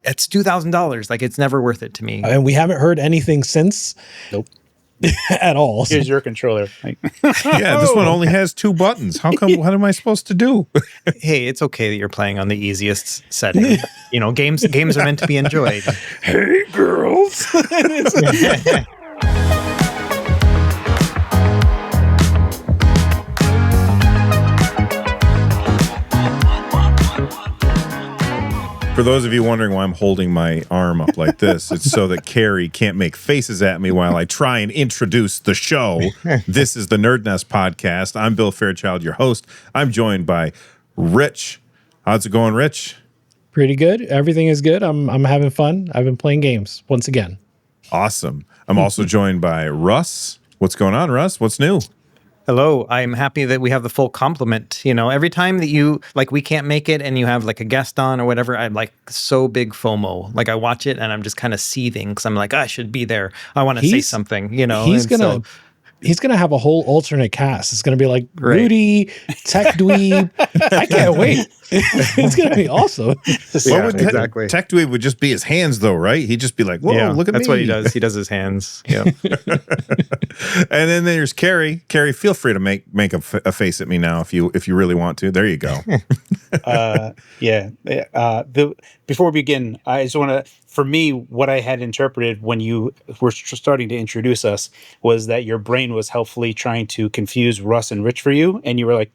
it's $2,000. Like, it's never worth it to me. And we haven't heard anything since. Nope. At all. Here's your controller. Yeah, this one only has 2 buttons. How come? What am I supposed to do? Hey, it's okay that you're playing on the easiest setting. You know, games are meant to be enjoyed. Hey, girls. For those of you wondering why I'm holding my arm up like this, it's so that Cary can't make faces at me while I try and introduce the show. This is the NerdNest podcast. I'm Bill Fairchild, your host. I'm joined by Rich. How's it going, Rich? Pretty good. Everything is good. I'm having fun. I've been playing games once again. Awesome. I'm also joined by Russ. What's going on, Russ? What's new? Hello, I'm happy that we have the full complement. You know, every time that you, like, we can't make it and you have like a guest on or whatever, I'm like so big FOMO. Like, I watch it and I'm just kind of seething because I'm like, I should be there. I want to say something, you know. He's gonna have a whole alternate cast. It's gonna be like Rudy, Tech Dweeb. I can't wait. It's gonna be awesome. Yeah, exactly. Tech Dweeb would just be his hands, though, right? He'd just be like, "Whoa, look at me!" That's what he does. He does his hands. Yeah. And then there's Cary. Cary, feel free to make a face at me now if you really want to. There you go. Before we begin, I just want to. For me, what I had interpreted when you were starting to introduce us was that your brain was helpfully trying to confuse Russ and Rich for you, and you were like,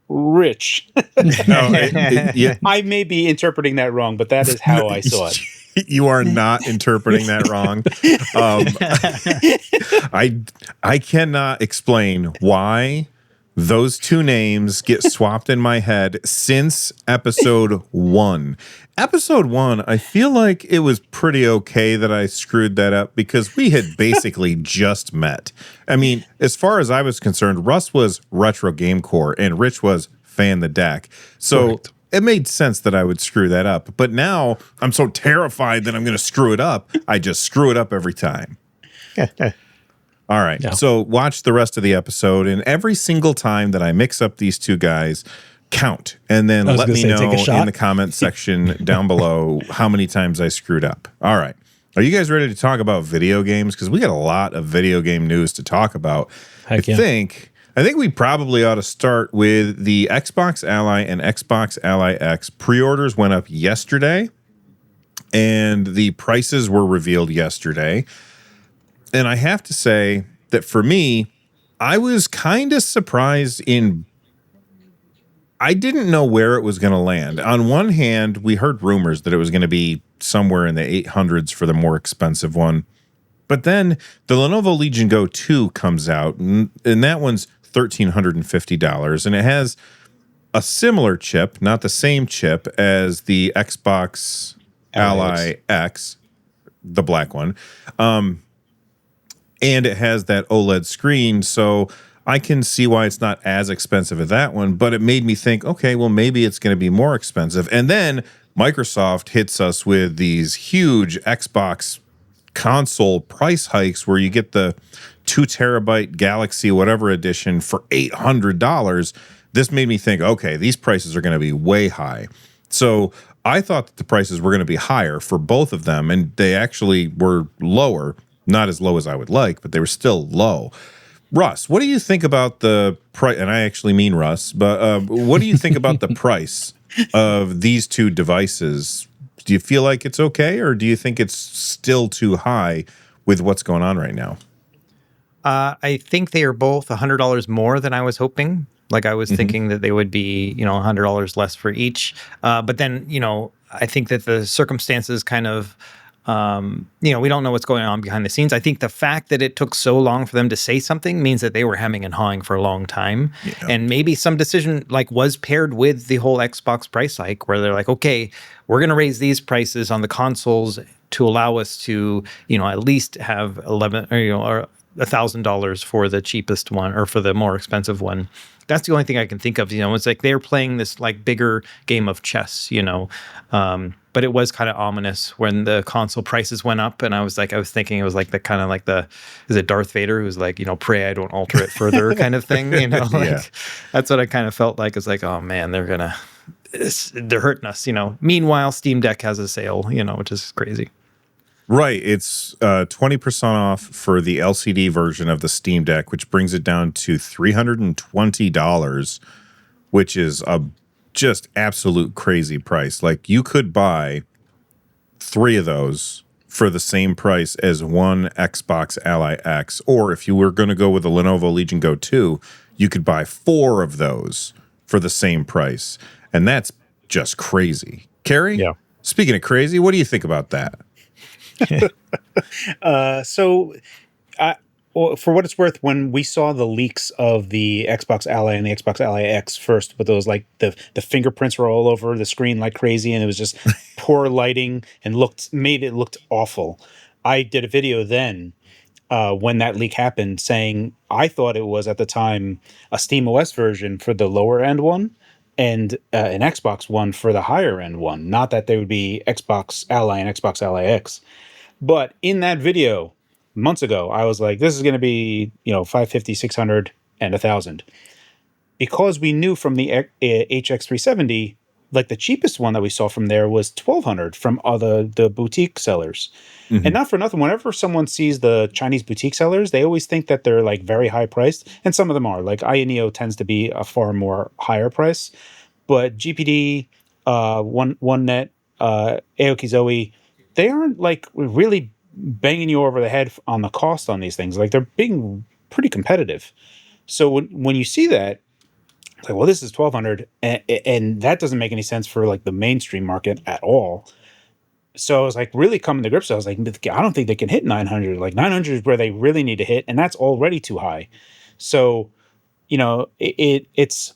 Rich. Yeah. I may be interpreting that wrong, but that is how I saw it. You are not interpreting that wrong. I cannot explain why those two names get swapped in my head since episode 1. Episode 1, I feel like it was pretty okay that I screwed that up because we had basically just met. I mean, as far as I was concerned, Russ was Retro Game Core and Rich was Fan the Deck. So correct. It made sense that I would screw that up. But now I'm so terrified that I'm going to screw it up. I just screw it up every time. All right. Yeah. So watch the rest of the episode. And every single time that I mix up these two guys, count. And then let me know in the comment section down below how many times I screwed up. All right. Are you guys ready to talk about video games? Because we got a lot of video game news to talk about. I think we probably ought to start with the Xbox Ally and Xbox Ally X. Pre-orders went up yesterday, and the prices were revealed yesterday. And I have to say that for me, I was kind of surprised I didn't know where it was going to land. On one hand, we heard rumors that it was going to be somewhere in the 800s for the more expensive one. But then the Lenovo Legion Go 2 comes out, and that one's $1,350. And it has a similar chip, not the same chip as the Xbox Ally X, the black one. And it has that OLED screen, so I can see why it's not as expensive as that one, but it made me think, okay, well, maybe it's going to be more expensive. And then Microsoft hits us with these huge Xbox console price hikes where you get the 2 terabyte Galaxy whatever edition for $800. This made me think, okay, these prices are going to be way high. So I thought that the prices were going to be higher for both of them, and they actually were lower. Not as low as I would like, but they were still low. Russ, what do you think about the price? And I actually mean Russ, but what do you think about the price of these two devices? Do you feel like it's okay, or do you think it's still too high with what's going on right now? I think they are both $100 more than I was hoping. Like, I was thinking that they would be, $100 less for each. But then, I think that the circumstances kind of... we don't know what's going on behind the scenes. I think the fact that it took so long for them to say something means that they were hemming and hawing for a long time. Yeah. And maybe some decision was paired with the whole Xbox price hike where they're like, okay, we're going to raise these prices on the consoles to allow us to, at least have or $1,000 for the cheapest one or for the more expensive one. That's the only thing I can think of. It's like they're playing this bigger game of chess, but it was kind of ominous when the console prices went up, and I was thinking it was is it Darth Vader who's like, pray I don't alter it further kind of thing, Yeah. That's what I kind of felt like. It's like, oh man, they're gonna. they're hurting us, Meanwhile, Steam Deck has a sale, which is crazy. Right. It's 20% off for the LCD version of the Steam Deck, which brings it down to $320, which is a just absolute crazy price. Like, you could buy 3 of those for the same price as one Xbox Ally X. Or if you were going to go with a Lenovo Legion Go 2, you could buy 4 of those for the same price. And that's just crazy. Cary? Yeah. Speaking of crazy, what do you think about that? Well, for what it's worth, when we saw the leaks of the Xbox Ally and the Xbox Ally X first, with those like the fingerprints were all over the screen like crazy, and it was just poor lighting and made it looked awful. I did a video then when that leak happened, saying I thought it was at the time a SteamOS version for the lower end one, and an Xbox one for the higher end one. Not that they would be Xbox Ally and Xbox Ally X. But in that video months ago, I was like, this is going to be, 550, 600, and 1,000. Because we knew from the HX370, like the cheapest one that we saw from there was 1,200 from the boutique sellers. Mm-hmm. And not for nothing, whenever someone sees the Chinese boutique sellers, they always think that they're like very high priced. And some of them are. Like Ioneo tends to be a far more higher price. But GPD, OneNet, Aoki Zoe, they aren't like really banging you over the head on the cost on these things. Like, they're being pretty competitive. So when you see that, it's like, well, this is 1,200, and that doesn't make any sense for like the mainstream market at all. So I was like really coming to grips. I was like, I don't think they can hit 900. Like 900 is where they really need to hit, and that's already too high. So, it's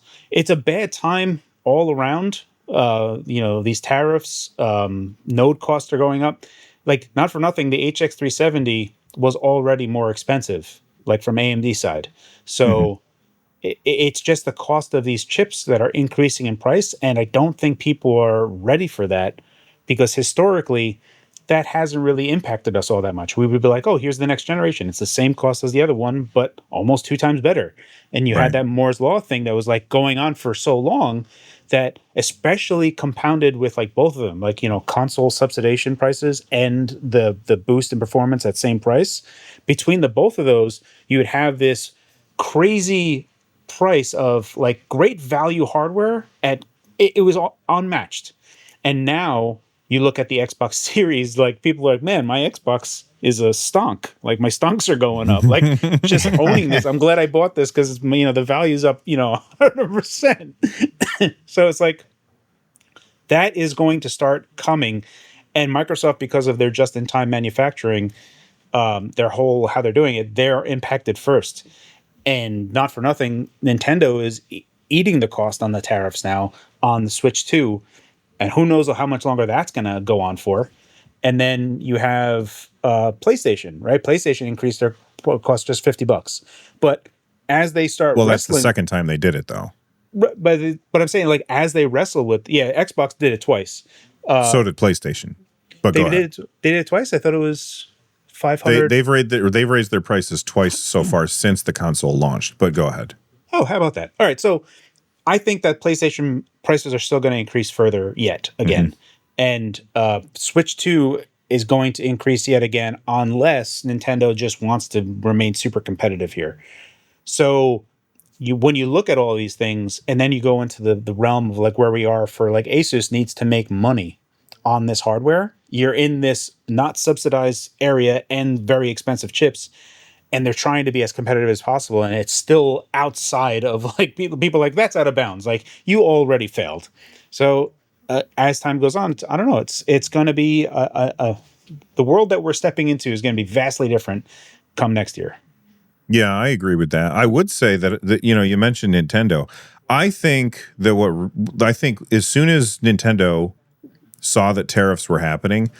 a bad time all around. These tariffs, node costs are going up. Like, not for nothing, the HX370 was already more expensive, like from AMD side. So it's just the cost of these chips that are increasing in price. And I don't think people are ready for that, because historically that hasn't really impacted us all that much. We would be like, oh, here's the next generation. It's the same cost as the other one, but almost 2 times better. And you had that Moore's Law thing that was like going on for so long, that especially compounded with like both of them, like, console subsidization prices and the boost in performance at same price. Between the both of those, you would have this crazy price of like great value hardware at it was unmatched. And now you look at the Xbox Series, like people are like, man, my Xbox is a stonk. Like, my stonks are going up. Like, just owning this, I'm glad I bought this, because the value's up 100%. So it's like, that is going to start coming. And Microsoft, because of their just-in-time manufacturing, their whole how they're doing it, they're impacted first. And not for nothing, Nintendo is eating the cost on the tariffs now on the Switch 2. And who knows how much longer that's going to go on for. And then you have PlayStation, right? PlayStation increased their cost just $50. But as they start that's the second time they did it, though. But I'm saying, like, as they wrestle with, Xbox did it twice. So did PlayStation. But they did it twice? I thought it was 500. They've raised their prices twice so far since the console launched. But go ahead. Oh, how about that? All right, so I think that PlayStation prices are still going to increase further yet again. And Switch 2 is going to increase yet again, unless Nintendo just wants to remain super competitive here. So when you look at all these things, and then you go into the realm of like where we are for like Asus needs to make money on this hardware. You're in this not subsidized area and very expensive chips. And they're trying to be as competitive as possible, and it's still outside of like people like, that's out of bounds. Like, you already failed. So as time goes on, I don't know. It's going to be the world that we're stepping into is going to be vastly different come next year. Yeah, I agree with that. I would say that you mentioned Nintendo. I think as soon as Nintendo saw that tariffs were happening,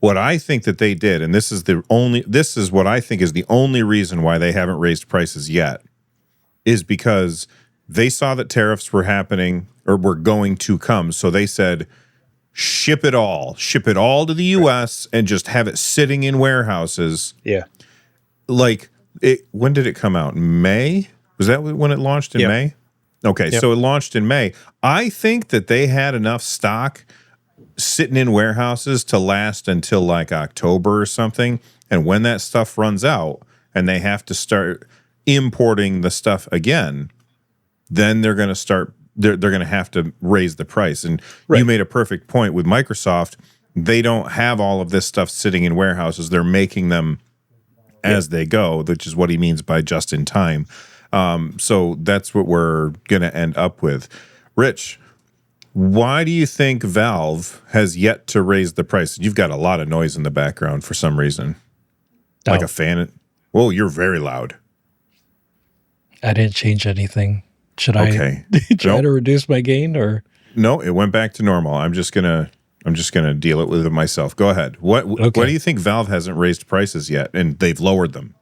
what I think that they did, and this is what I think is the only reason why they haven't raised prices yet, is because they saw that tariffs were happening or were going to come. So they said, ship it all to the US and just have it sitting in warehouses. Yeah. Like, when did it come out? May? Was that when it launched in May? Okay, Yep. so it launched in May. I think that they had enough stock sitting in warehouses to last until like October or something. And when that stuff runs out and they have to start importing the stuff again, then they're going to start, they're going to have to raise the price. And you made a perfect point with Microsoft. They don't have all of this stuff sitting in warehouses. They're making them as they go, which is what he means by just in time. So that's what we're going to end up with. Rich, why do you think Valve has yet to raise the price? You've got a lot of noise in the background for some reason. Like a fan. Well, you're very loud. I didn't change anything. Should Okay. I try to reduce my gain or? No, it went back to normal. I'm just gonna deal it with it myself. Go ahead. Why do you think Valve hasn't raised prices yet and they've lowered them?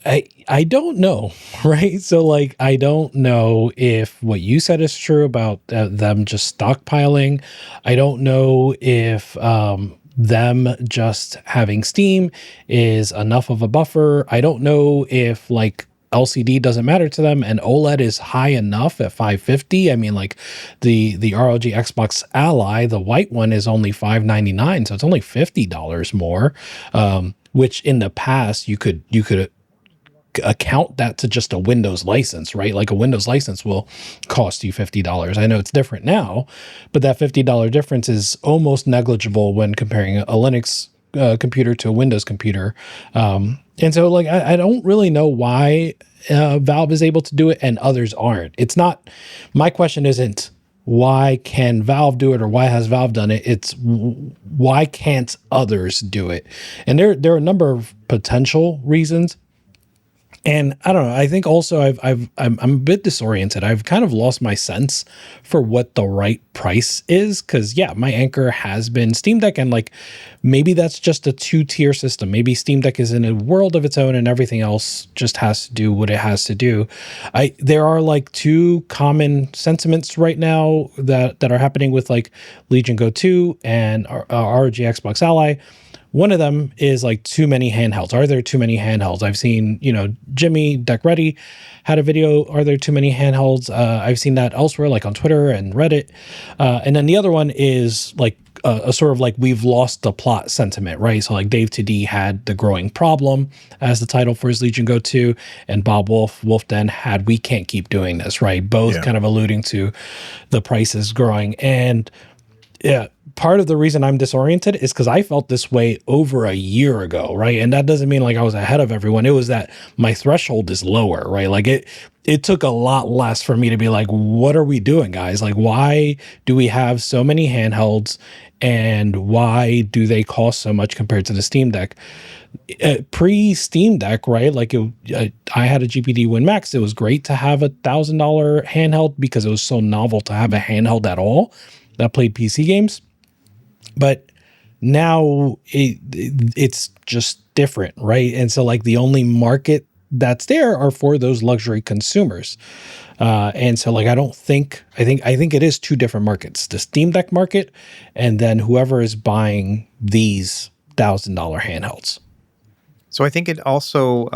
I don't know, right? So like I don't know if what you said is true about them just stockpiling. I don't know if them just having Steam is enough of a buffer. I don't know if like LCD doesn't matter to them and OLED is high enough at 550. I mean, like the ROG Xbox Ally, the white one is only $599, so it's only $50 more. Which in the past you could account that to just a Windows license, right? Like a Windows license will cost you $50. I know it's different now, but that $50 difference is almost negligible when comparing a Linux computer to a Windows computer. And so like, I don't really know why Valve is able to do it and others aren't. It's not, my question isn't why can Valve do it or why has Valve done it? It's why can't others do it? And there are a number of potential reasons. And I don't know. I think also I'm a bit disoriented. I've kind of lost my sense for what the right price is. Because yeah, my anchor has been Steam Deck, and like maybe that's just a 2-tier system. Maybe Steam Deck is in a world of its own, and everything else just has to do what it has to do. There are like 2 common sentiments right now that are happening with like Legion Go 2 and ROG Xbox Ally. One of them is like too many handhelds. Are there too many handhelds? I've seen, Jimmy Deck Ready had a video. Are there too many handhelds? I've seen that elsewhere, like on Twitter and Reddit. And then the other one is like a sort of like we've lost the plot sentiment, right? So like Dave 2D had The Growing Problem as the title for his Legion Go 2, and Bob Wolfden had We Can't Keep Doing This, right? Both kind of alluding to the prices growing. And yeah, part of the reason I'm disoriented is because I felt this way over a year ago, right? And that doesn't mean like I was ahead of everyone. It was that my threshold is lower, right? Like it took a lot less for me to be like, what are we doing, guys? Like, why do we have so many handhelds and why do they cost so much compared to the Steam Deck? Pre-Steam Deck, right? Like I had a GPD Win Max. It was great to have $1,000 handheld because it was so novel to have a handheld at all that played PC games. But now it's just different, right? And so like the only market that's there are for those luxury consumers. And so like I think it is 2 different markets, the Steam Deck market and then whoever is buying these $1,000 handhelds. So I think it also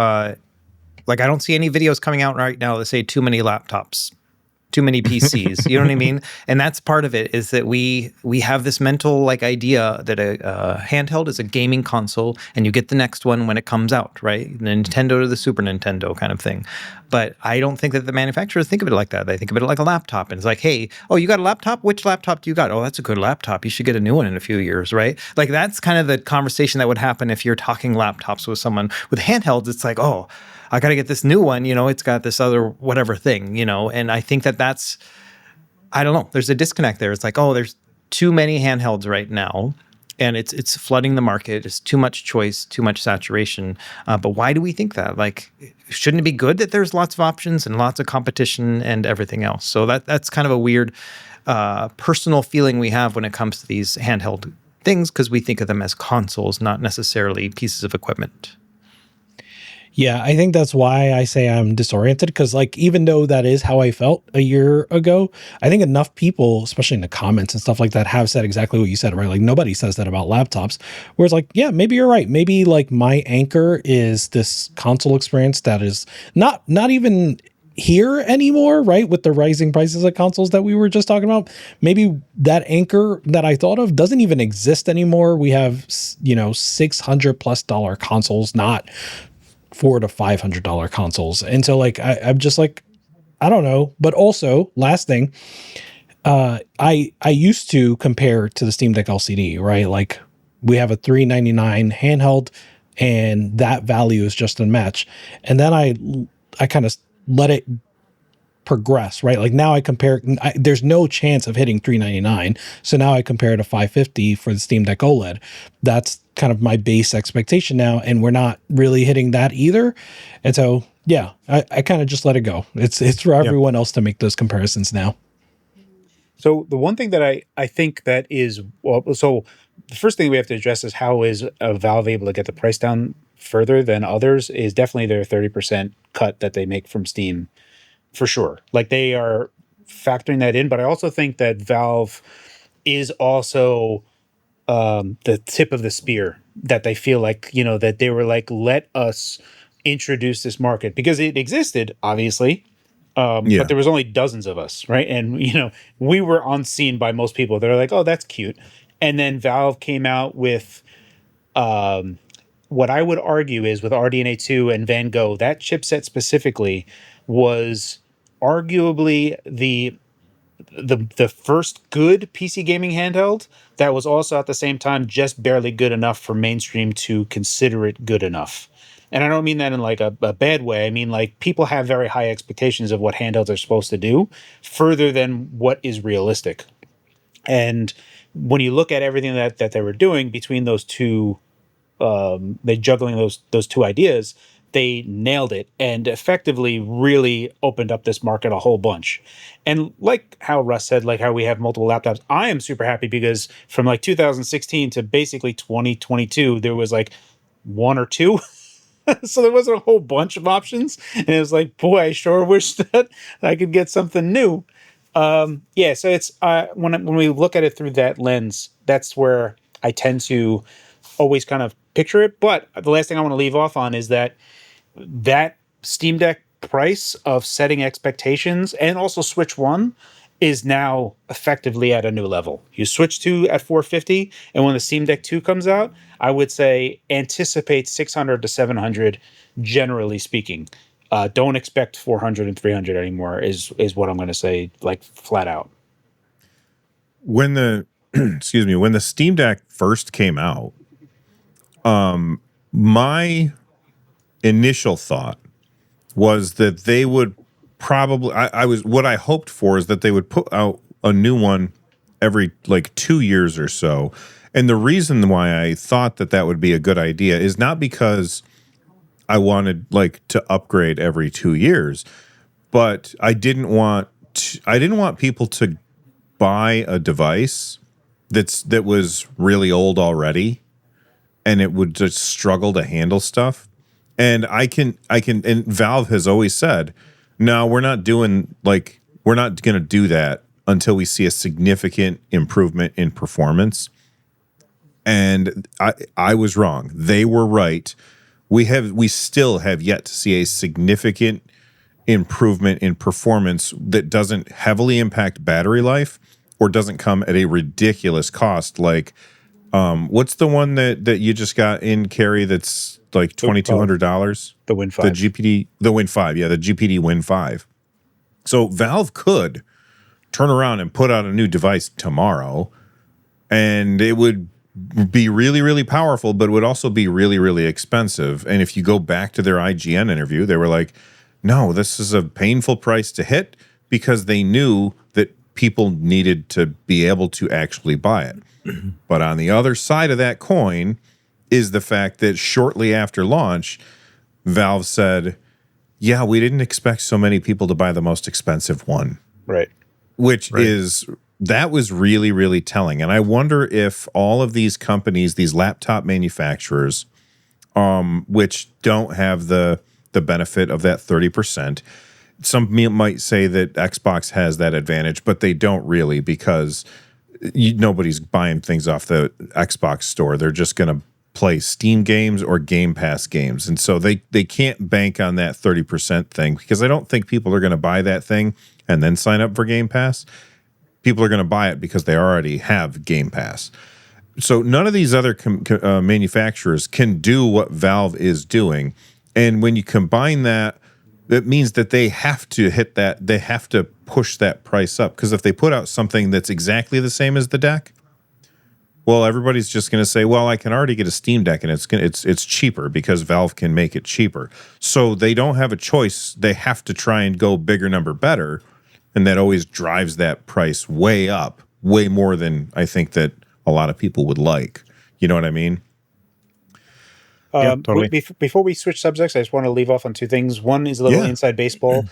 like I don't see any videos coming out right now that say too many laptops, too many PCs. You know what I mean? And that's part of it, is that we have this mental like idea that a handheld is a gaming console and you get the next one when it comes out, right? Nintendo to the Super Nintendo kind of thing. But I don't think that the manufacturers think of it like that. They think of it like a laptop. And it's like, hey, oh, you got a laptop? Which laptop do you got? Oh, that's a good laptop. You should get a new one in a few years, right? Like that's kind of the conversation that would happen if you're talking laptops with someone. With handhelds, it's like, oh, I got to get this new one, it's got this other whatever thing, and I think that's, I don't know, there's a disconnect there. It's like, oh, there's too many handhelds right now and it's flooding the market. It's too much choice, too much saturation. But why do we think that? Like, shouldn't it be good that there's lots of options and lots of competition and everything else? So that's kind of a weird personal feeling we have when it comes to these handheld things, because we think of them as consoles, not necessarily pieces of equipment. Yeah, I think that's why I say I'm disoriented, because like even though that is how I felt a year ago, I think enough people, especially in the comments and stuff like that, have said exactly what you said, right? Like nobody says that about laptops, where it's like, yeah, maybe you're right. Maybe like my anchor is this console experience that is not even here anymore, right? With the rising prices of consoles that we were just talking about, maybe that anchor that I thought of doesn't even exist anymore. We have, $600+ consoles, not $400 to $500 consoles. And so like, I'm just like, I don't know. But also, last thing, I used to compare to the Steam Deck LCD, right? Like we have a $399 handheld, and that value is just unmatched. And then I kind of let it progress, right? Like now I compare, there's no chance of hitting $399. So now I compare to $550 for the Steam Deck OLED. That's kind of my base expectation now, and we're not really hitting that either. And so, yeah, I kind of just let it go. It's for everyone else to make those comparisons now. So the one thing that I think that is, well, so the first thing we have to address is how is Valve able to get the price down further than others is definitely their 30% cut that they make from Steam, for sure. Like they are factoring that in, but I also think that Valve is also the tip of the spear, that they feel like, that they were like, let us introduce this market because it existed, obviously. But there was only dozens of us, right? And we were unseen by most people. They're like, "Oh, that's cute." And then Valve came out with what I would argue is with RDNA 2 and Van Gogh. That chipset specifically was arguably the first good PC gaming handheld that was also at the same time just barely good enough for mainstream to consider it good enough. And I don't mean that in like a bad way. I mean, like, people have very high expectations of what handhelds are supposed to do further than what is realistic. And when you look at everything that they were doing between those two, they juggling those two ideas, they nailed it and effectively really opened up this market a whole bunch. And like how Russ said, like how we have multiple laptops, I am super happy because from like 2016 to basically 2022, there was like one or two. So there wasn't a whole bunch of options, and it was like, boy, I sure wish that I could get something new. Yeah, so it's when we look at it through that lens, that's where I tend to always kind of picture it. But the last thing I want to leave off on is that Steam Deck price of setting expectations, and also Switch One, is now effectively at a new level. You Switch 2 at $450, and when the Steam Deck 2 comes out, I would say anticipate $600 to $700, generally speaking. Don't expect $400 and $300 anymore is what I'm going to say, like, flat out. When the when the Steam Deck first came out, my initial thought was that they would probably, what I hoped for is that they would put out a new one every like 2 years or so. And the reason why I thought that would be a good idea is not because I wanted like to upgrade every 2 years, but I didn't want people to buy a device that was really old already, and it would just struggle to handle stuff. And and Valve has always said, no, we're not going to do that until we see a significant improvement in performance. And I was wrong. They were right. We still have yet to see a significant improvement in performance that doesn't heavily impact battery life or doesn't come at a ridiculous cost. Like, what's the one that you just got in, Cary, that's like $2,200? The Win 5. The Win 5. Yeah, the GPD Win 5. So Valve could turn around and put out a new device tomorrow, and it would be really, really powerful, but it would also be really, really expensive. And if you go back to their IGN interview, they were like, no, this is a painful price to hit, because they knew that people needed to be able to actually buy it. But on the other side of that coin is the fact that shortly after launch, Valve said, yeah, we didn't expect so many people to buy the most expensive one. Right. That was really, really telling. And I wonder if all of these companies, these laptop manufacturers, which don't have the benefit of that 30%, some might say that Xbox has that advantage, but they don't really, because nobody's buying things off the Xbox store. They're just going to play Steam games or Game Pass games. And so they can't bank on that 30% thing, because I don't think people are going to buy that thing and then sign up for Game Pass. People are going to buy it because they already have Game Pass. So none of these other manufacturers can do what Valve is doing. And when you combine that, that means that they have to hit that, they have to push that price up. Because if they put out something that's exactly the same as the deck, well, everybody's just going to say, well, I can already get a Steam Deck and it's cheaper because Valve can make it cheaper. So they don't have a choice. They have to try and go bigger, number, better. And that always drives that price way up, way more than I think that a lot of people would like. You know what I mean? Yeah, totally. Before we switch subjects, I just want to leave off on two things. One is a little inside baseball.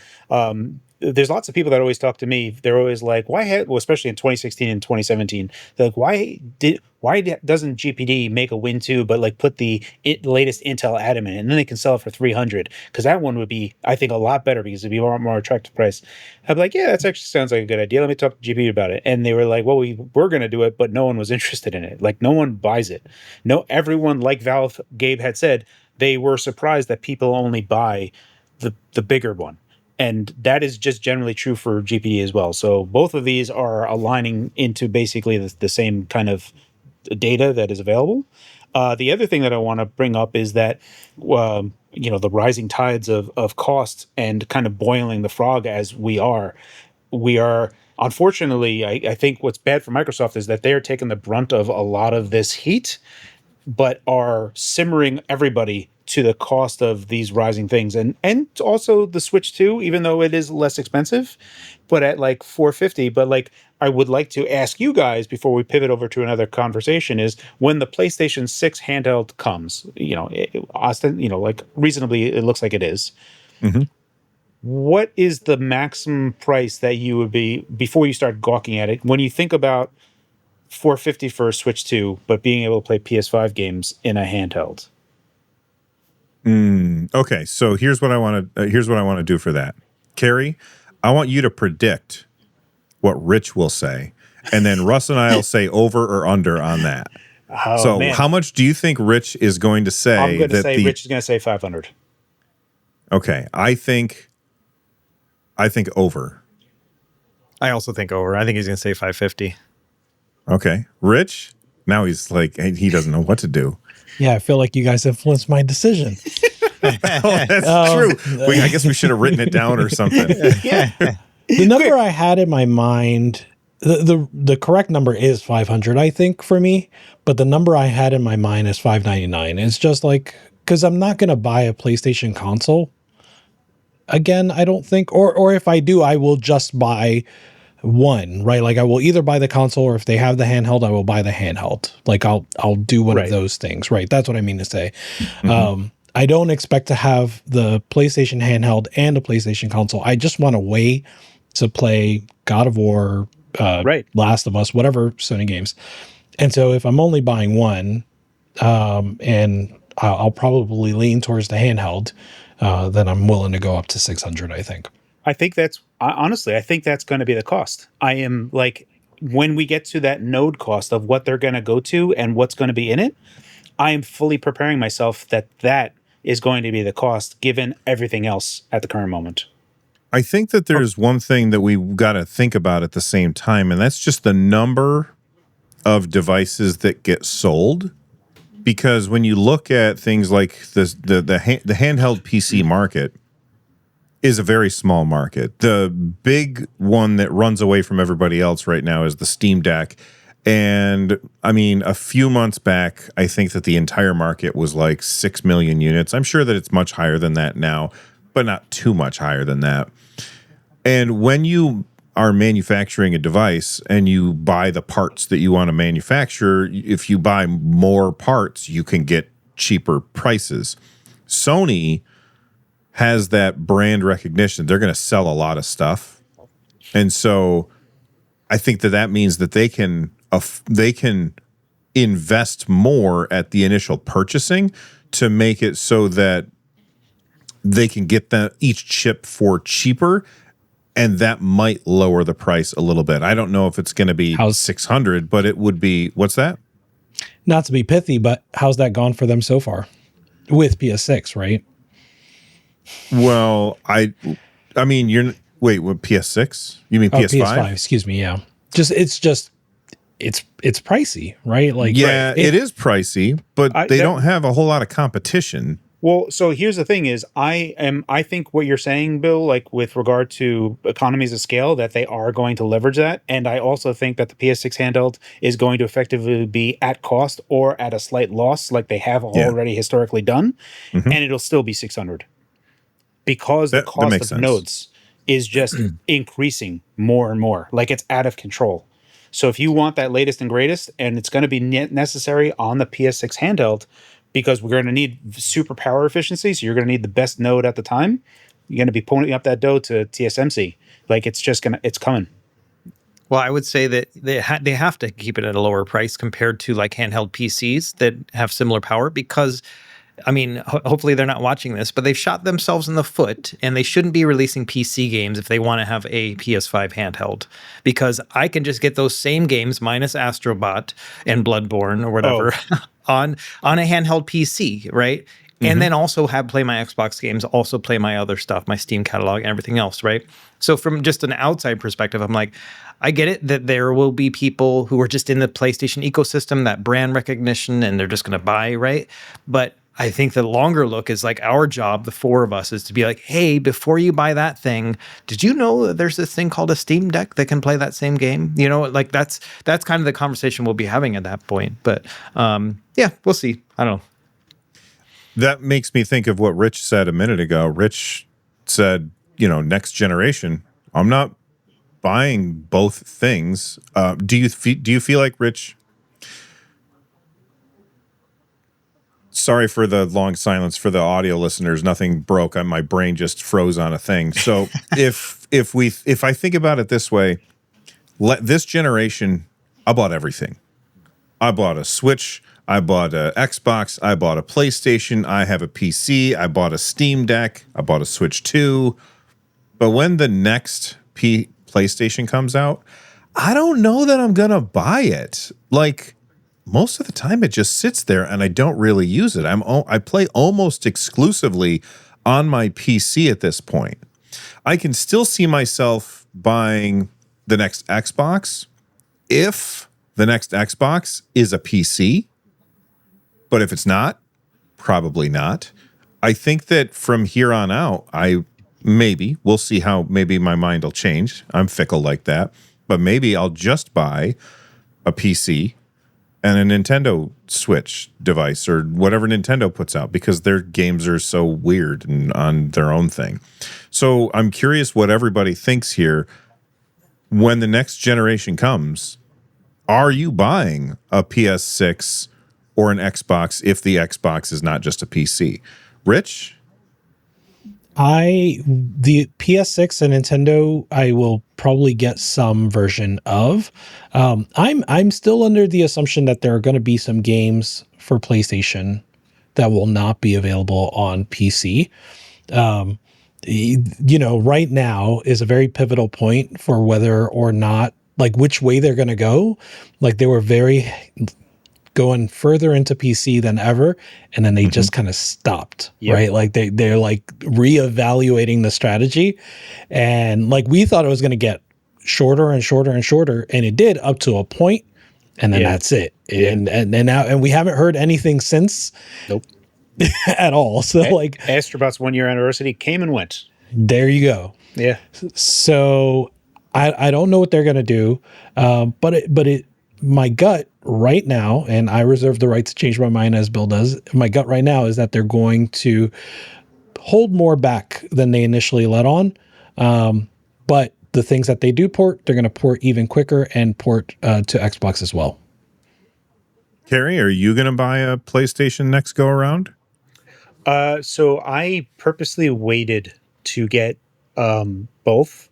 There's lots of people that always talk to me. They're always like, especially in 2016 and 2017, they're like, why doesn't GPD make a Win 2, but like put the latest Intel Atom in it, and then they can sell it for $300? Because that one would be, I think, a lot better because it'd be a more attractive price. I'd be like, yeah, that actually sounds like a good idea. Let me talk to GPD about it. And they were like, well, we were going to do it, but no one was interested in it. Like, no one buys it. No, everyone, like Valve, Gabe had said, they were surprised that people only buy the bigger one. And that is just generally true for GPD as well. So both of these are aligning into basically the same kind of data that is available. The other thing that I want to bring up is that, the rising tides of costs and kind of boiling the frog as we are, unfortunately, I think what's bad for Microsoft is that they're taking the brunt of a lot of this heat, but are simmering everybody to the cost of these rising things, and also the Switch 2, even though it is less expensive, but at like $450. But like, I would like to ask you guys before we pivot over to another conversation is, when the PlayStation 6 handheld comes, like reasonably, it looks like it is. Mm-hmm. What is the maximum price that you would be before you start gawking at it when you think about $450 for a Switch 2, but being able to play PS5 games in a handheld? Okay, so here's what I want to do for that. Cary, I want you to predict what Rich will say, and then Russ and I will say over or under on that. Man. How much do you think Rich is going to say? I'm going to say Rich is going to say 500. Okay, I think over. I also think over. I think he's going to say 550. Okay, Rich. Now he's like, he doesn't know what to do. Yeah, I feel like you guys influenced my decision. That's true. I guess we should have written it down or something. Yeah. The number I had in my mind, the correct number is 500, I think, for me. But the number I had in my mind is 599. It's just like, because I'm not going to buy a PlayStation console again, I don't think. Or if I do, I will just buy one, right? Like, I will either buy the console, or if they have the handheld, I will buy the handheld. Like, I'll do one of those things, right? That's what I mean to say. Mm-hmm. I don't expect to have the PlayStation handheld and a PlayStation console. I just want a way to play God of War, Last of Us, whatever Sony games. And so if I'm only buying one, and I'll probably lean towards the handheld, then I'm willing to go up to 600, I think. I think that's going to be the cost. I am like, when we get to that node cost of what they're going to go to and what's going to be in it, I am fully preparing myself that is going to be the cost given everything else at the current moment. I think that there's one thing that we got to think about at the same time, and that's just the number of devices that get sold. Because when you look at things like the handheld PC market is a very small market. The big one that runs away from everybody else right now is the Steam Deck. And I mean, a few months back, I think that the entire market was like 6 million units. I'm sure that it's much higher than that now, but not too much higher than that. And when you are manufacturing a device and you buy the parts that you want to manufacture, if you buy more parts, you can get cheaper prices. Sony has that brand recognition. They're going to sell a lot of stuff. And so I think that means that they can invest more at the initial purchasing to make it so that they can get each chip for cheaper, and that might lower the price a little bit. I don't know if it's going to be 600, but it would be, what's that? not to be pithy, but how's that gone for them so far with PS6, right? Well, I mean, wait, what, PS6? You mean Oh, PS5? PS5, excuse me. Yeah. It's pricey, right? Like, Yeah, it is pricey, but they don't have a whole lot of competition. Well, so here's the thing is I think what you're saying, Bill, like with regard to economies of scale, that they are going to leverage that. And I also think that the PS6 handheld is going to effectively be at cost or at a slight loss, like they have already historically done. Mhm. And it'll still be 600 because the That cost makes of sense. nodes is just increasing more and more. Like it's out of control. So if you want that latest and greatest, and it's going to be necessary on the PS6 handheld, because we're going to need super power efficiency, so you're going to need the best node at the time. You're going to be pulling up that dough to TSMC. Like it's coming. Well, I would say that they have to keep it at a lower price compared to like handheld PCs that have similar power because, I mean, hopefully they're not watching this, but they've shot themselves in the foot and they shouldn't be releasing PC games if they want to have a PS5 handheld because I can just get those same games minus Astrobot and Bloodborne or whatever on a handheld PC, right? And then also play my Xbox games, also play my other stuff, my Steam catalog and everything else, right? So from just an outside perspective, I'm like, I get it that there will be people who are just in the PlayStation ecosystem, that brand recognition, and they're just going to buy, right? But I think the longer look is like our job, the four of us, is to be like, hey, before you buy that thing, did you know that there's this thing called a Steam Deck that can play that same game? You know, like that's kind of the conversation we'll be having at that point. But yeah, we'll see. I don't know. That makes me think of what Rich said a minute ago. Rich said, next generation. I'm not buying both things. Do you feel like, Rich? Sorry for the long silence for the audio listeners. Nothing broke. My brain just froze on a thing. So if I think about it this way, this generation, I bought everything. I bought a Switch. I bought an Xbox. I bought a PlayStation. I have a PC. I bought a Steam Deck. I bought a Switch 2. But when the next PlayStation comes out, I don't know that I'm going to buy it. Like, most of the time it just sits there and I don't really use it. I play almost exclusively on my PC at this point. I can still see myself buying the next Xbox if the next Xbox is a PC. But if it's not, probably not. I think that from here on out, we'll see how maybe my mind will change. I'm fickle like that. But maybe I'll just buy a PC and a Nintendo Switch device or whatever Nintendo puts out because their games are so weird and on their own thing. So I'm curious what everybody thinks here. When the next generation comes, are you buying a PS6 or an Xbox if the Xbox is not just a PC? Rich? The PS6 and Nintendo, I will probably get some version of. I'm still under the assumption that there are going to be some games for PlayStation that will not be available on PC. Right now is a very pivotal point for whether or not, like, which way they're going to go. Like, they were going further into PC than ever, and then they just kind of stopped, right? Like they're like reevaluating the strategy, and like we thought it was going to get shorter and shorter and shorter, and it did up to a point, and then that's it. And now we haven't heard anything since. Nope. At all. So like Astrobot's 1 year anniversary came and went. There you go. Yeah. So I don't know what they're gonna do, but my gut right now, and I reserve the right to change my mind as Bill does. My gut right now is that they're going to hold more back than they initially let on. But the things that they do port, they're going to port even quicker and port to Xbox as well. Cary, are you going to buy a PlayStation next go around? So I purposely waited to get both.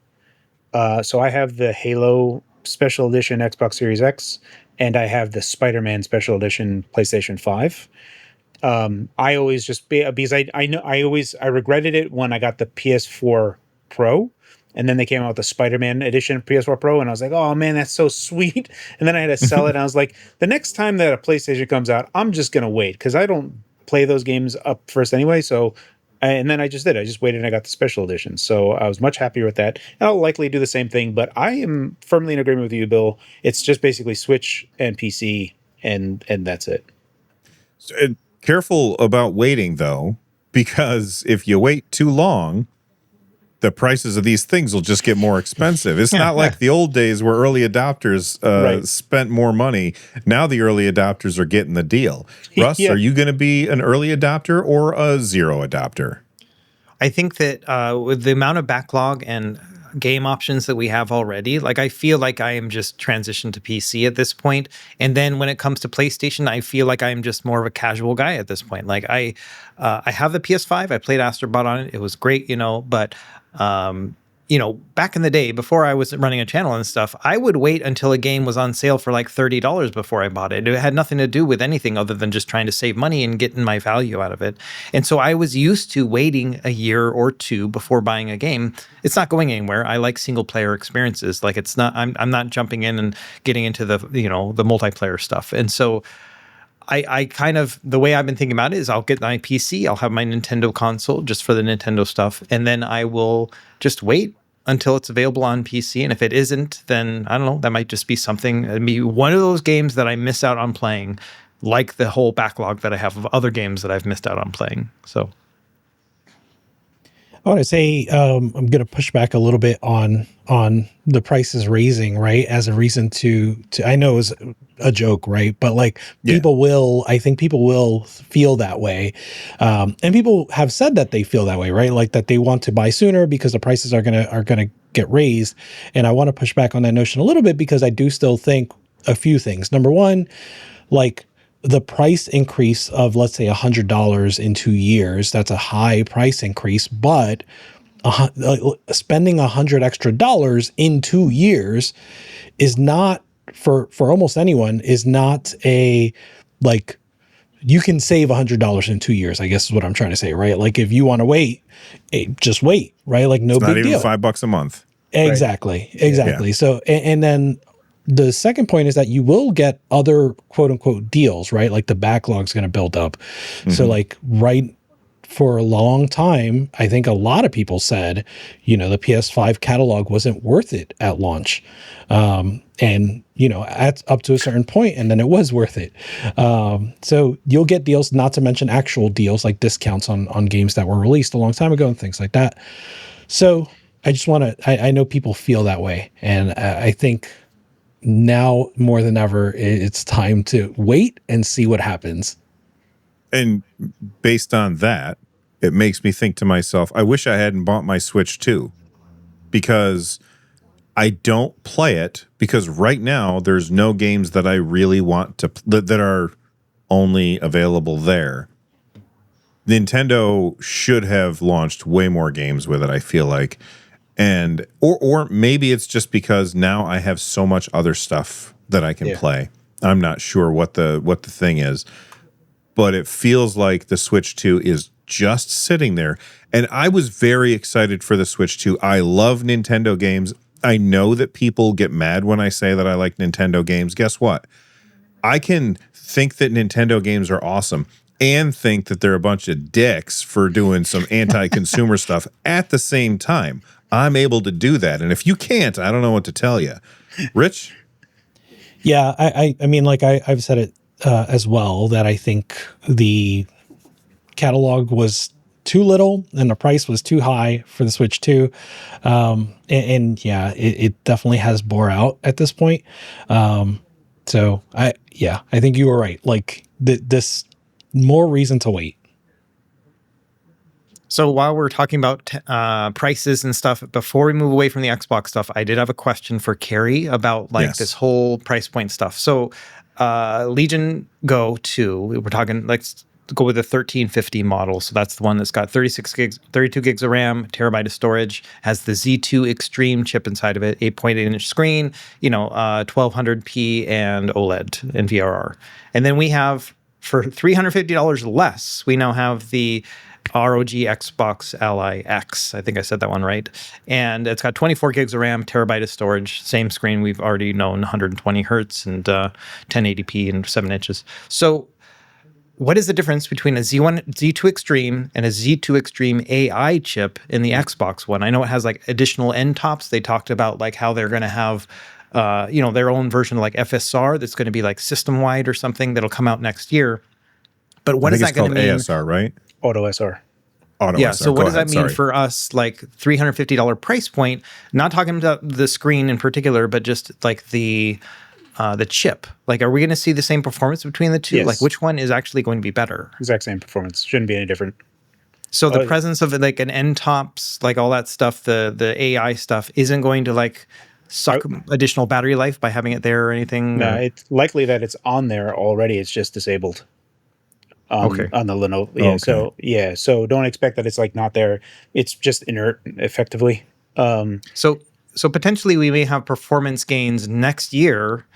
So I have the Halo Special Edition Xbox Series X, and I have the Spider-Man Special Edition PlayStation 5. I always just because I regretted it when I got the PS4 Pro, And then they came out with the Spider-Man edition PS4 Pro, and I was like, oh man, that's so sweet. And then I had to sell it, and I was like, the next time that a PlayStation comes out, I'm just gonna wait because I don't play those games up first anyway. So, and then I just did. I just waited and I got the special edition. So I was much happier with that. And I'll likely do the same thing, but I am firmly in agreement with you, Bill. It's just basically Switch and PC, and that's it. Careful about waiting though, because if you wait too long, the prices of these things will just get more expensive. It's not like the old days where early adopters spent more money. Now the early adopters are getting the deal. Russ, are you going to be an early adopter or a zero adopter? I think that with the amount of backlog and game options that we have already, like I feel like I am just transitioned to PC at this point. And then when it comes to PlayStation, I feel like I'm just more of a casual guy at this point. Like I have the PS5. I played Astrobot on it. It was great, but back in the day before I was running a channel and stuff, I would wait until a game was on sale for like $30 before I bought it. It had nothing to do with anything other than just trying to save money and getting my value out of it. And so I was used to waiting a year or two before buying a game. It's not going anywhere. I like single player experiences. Like it's not, I'm not jumping in and getting into the multiplayer stuff. And so I kind of, the way I've been thinking about it is I'll get my PC, I'll have my Nintendo console just for the Nintendo stuff, and then I will just wait until it's available on PC. And if it isn't, then I don't know, that might just be something, it'd be one of those games that I miss out on playing, like the whole backlog that I have of other games that I've missed out on playing. So I want to say I'm going to push back a little bit on the prices raising, right, as a reason to I know it was a joke, right, but like I think people will feel that way, and people have said that they feel that way, right, like that they want to buy sooner because the prices are gonna get raised. And I want to push back on that notion a little bit because I do still think a few things. Number one, like the price increase of, let's say, $100 in 2 years, that's a high price increase, but spending $100 extra in 2 years is not, for almost anyone, is not a, like, you can save $100 in 2 years, I guess is what I'm trying to say, right? Like if you want to wait, just wait, right? Like no big deal. Not even $5 a month. Exactly. Yeah. So, and then the second point is that you will get other quote unquote deals, right? Like the backlog's going to build up. Mm-hmm. So like for a long time, I think a lot of people said, the PS5 catalog wasn't worth it at launch. And up to a certain point, and then it was worth it. So you'll get deals, not to mention actual deals like discounts on games that were released a long time ago and things like that. So I just want to, I know people feel that way. And I think now more than ever, it's time to wait and see what happens. And based on that, it makes me think to myself, I wish I hadn't bought my Switch 2, because I don't play it, because right now there's no games that I really want to that are only available there. Nintendo should have launched way more games with it, I feel like. And or maybe it's just because now I have so much other stuff that I can play. I'm not sure what the thing is, but it feels like the Switch 2 is just sitting there. And I was very excited for the Switch 2. I love Nintendo games. I know that people get mad when I say that I like Nintendo games. Guess what? I can think that Nintendo games are awesome and think that they're a bunch of dicks for doing some anti-consumer stuff at the same time. I'm able to do that. And if you can't, I don't know what to tell you. Rich? Yeah, I mean, like I've said it as well, that I think the catalog was too little and the price was too high for the Switch 2. And yeah, it definitely has bore out at this point. So I think you were right. Like this, more reason to wait. So while we're talking about prices and stuff, before we move away from the Xbox stuff, I did have a question for Cary about this whole price point stuff. So Legion Go 2, we're talking, let's go with the 1350 model. So that's the one that's got 32 gigs of RAM, terabyte of storage, has the Z2 Extreme chip inside of it, 8.8-inch screen, 1200p and OLED and VRR. And then we have, for $350 less, we now have the ROG Xbox Ally X. I think I said that one right. And it's got 24 gigs of RAM, terabyte of storage, same screen we've already known, 120 hertz and 1080p and 7 inches. So what is the difference between a Z2 Extreme and a Z2 Extreme AI chip in the Xbox One? I know it has like additional end tops. They talked about like how they're going to have their own version of like FSR that's going to be like system wide or something that'll come out next year. But what is that going to mean? ASR, right? Auto SR. Yeah. So what does that mean for us? Like $350 price point? Not talking about the screen in particular, but just like the chip. Like, are we going to see the same performance between the two? Yes. Like, which one is actually going to be better? Exact same performance. Shouldn't be any different. So the presence of like an end tops, like all that stuff, the AI stuff, isn't going to like suck additional battery life by having it there or anything? No, it's likely that it's on there already. It's just disabled. On the Lenovo. Yeah. Okay. So don't expect that it's like not there. It's just inert effectively. So potentially we may have performance gains next year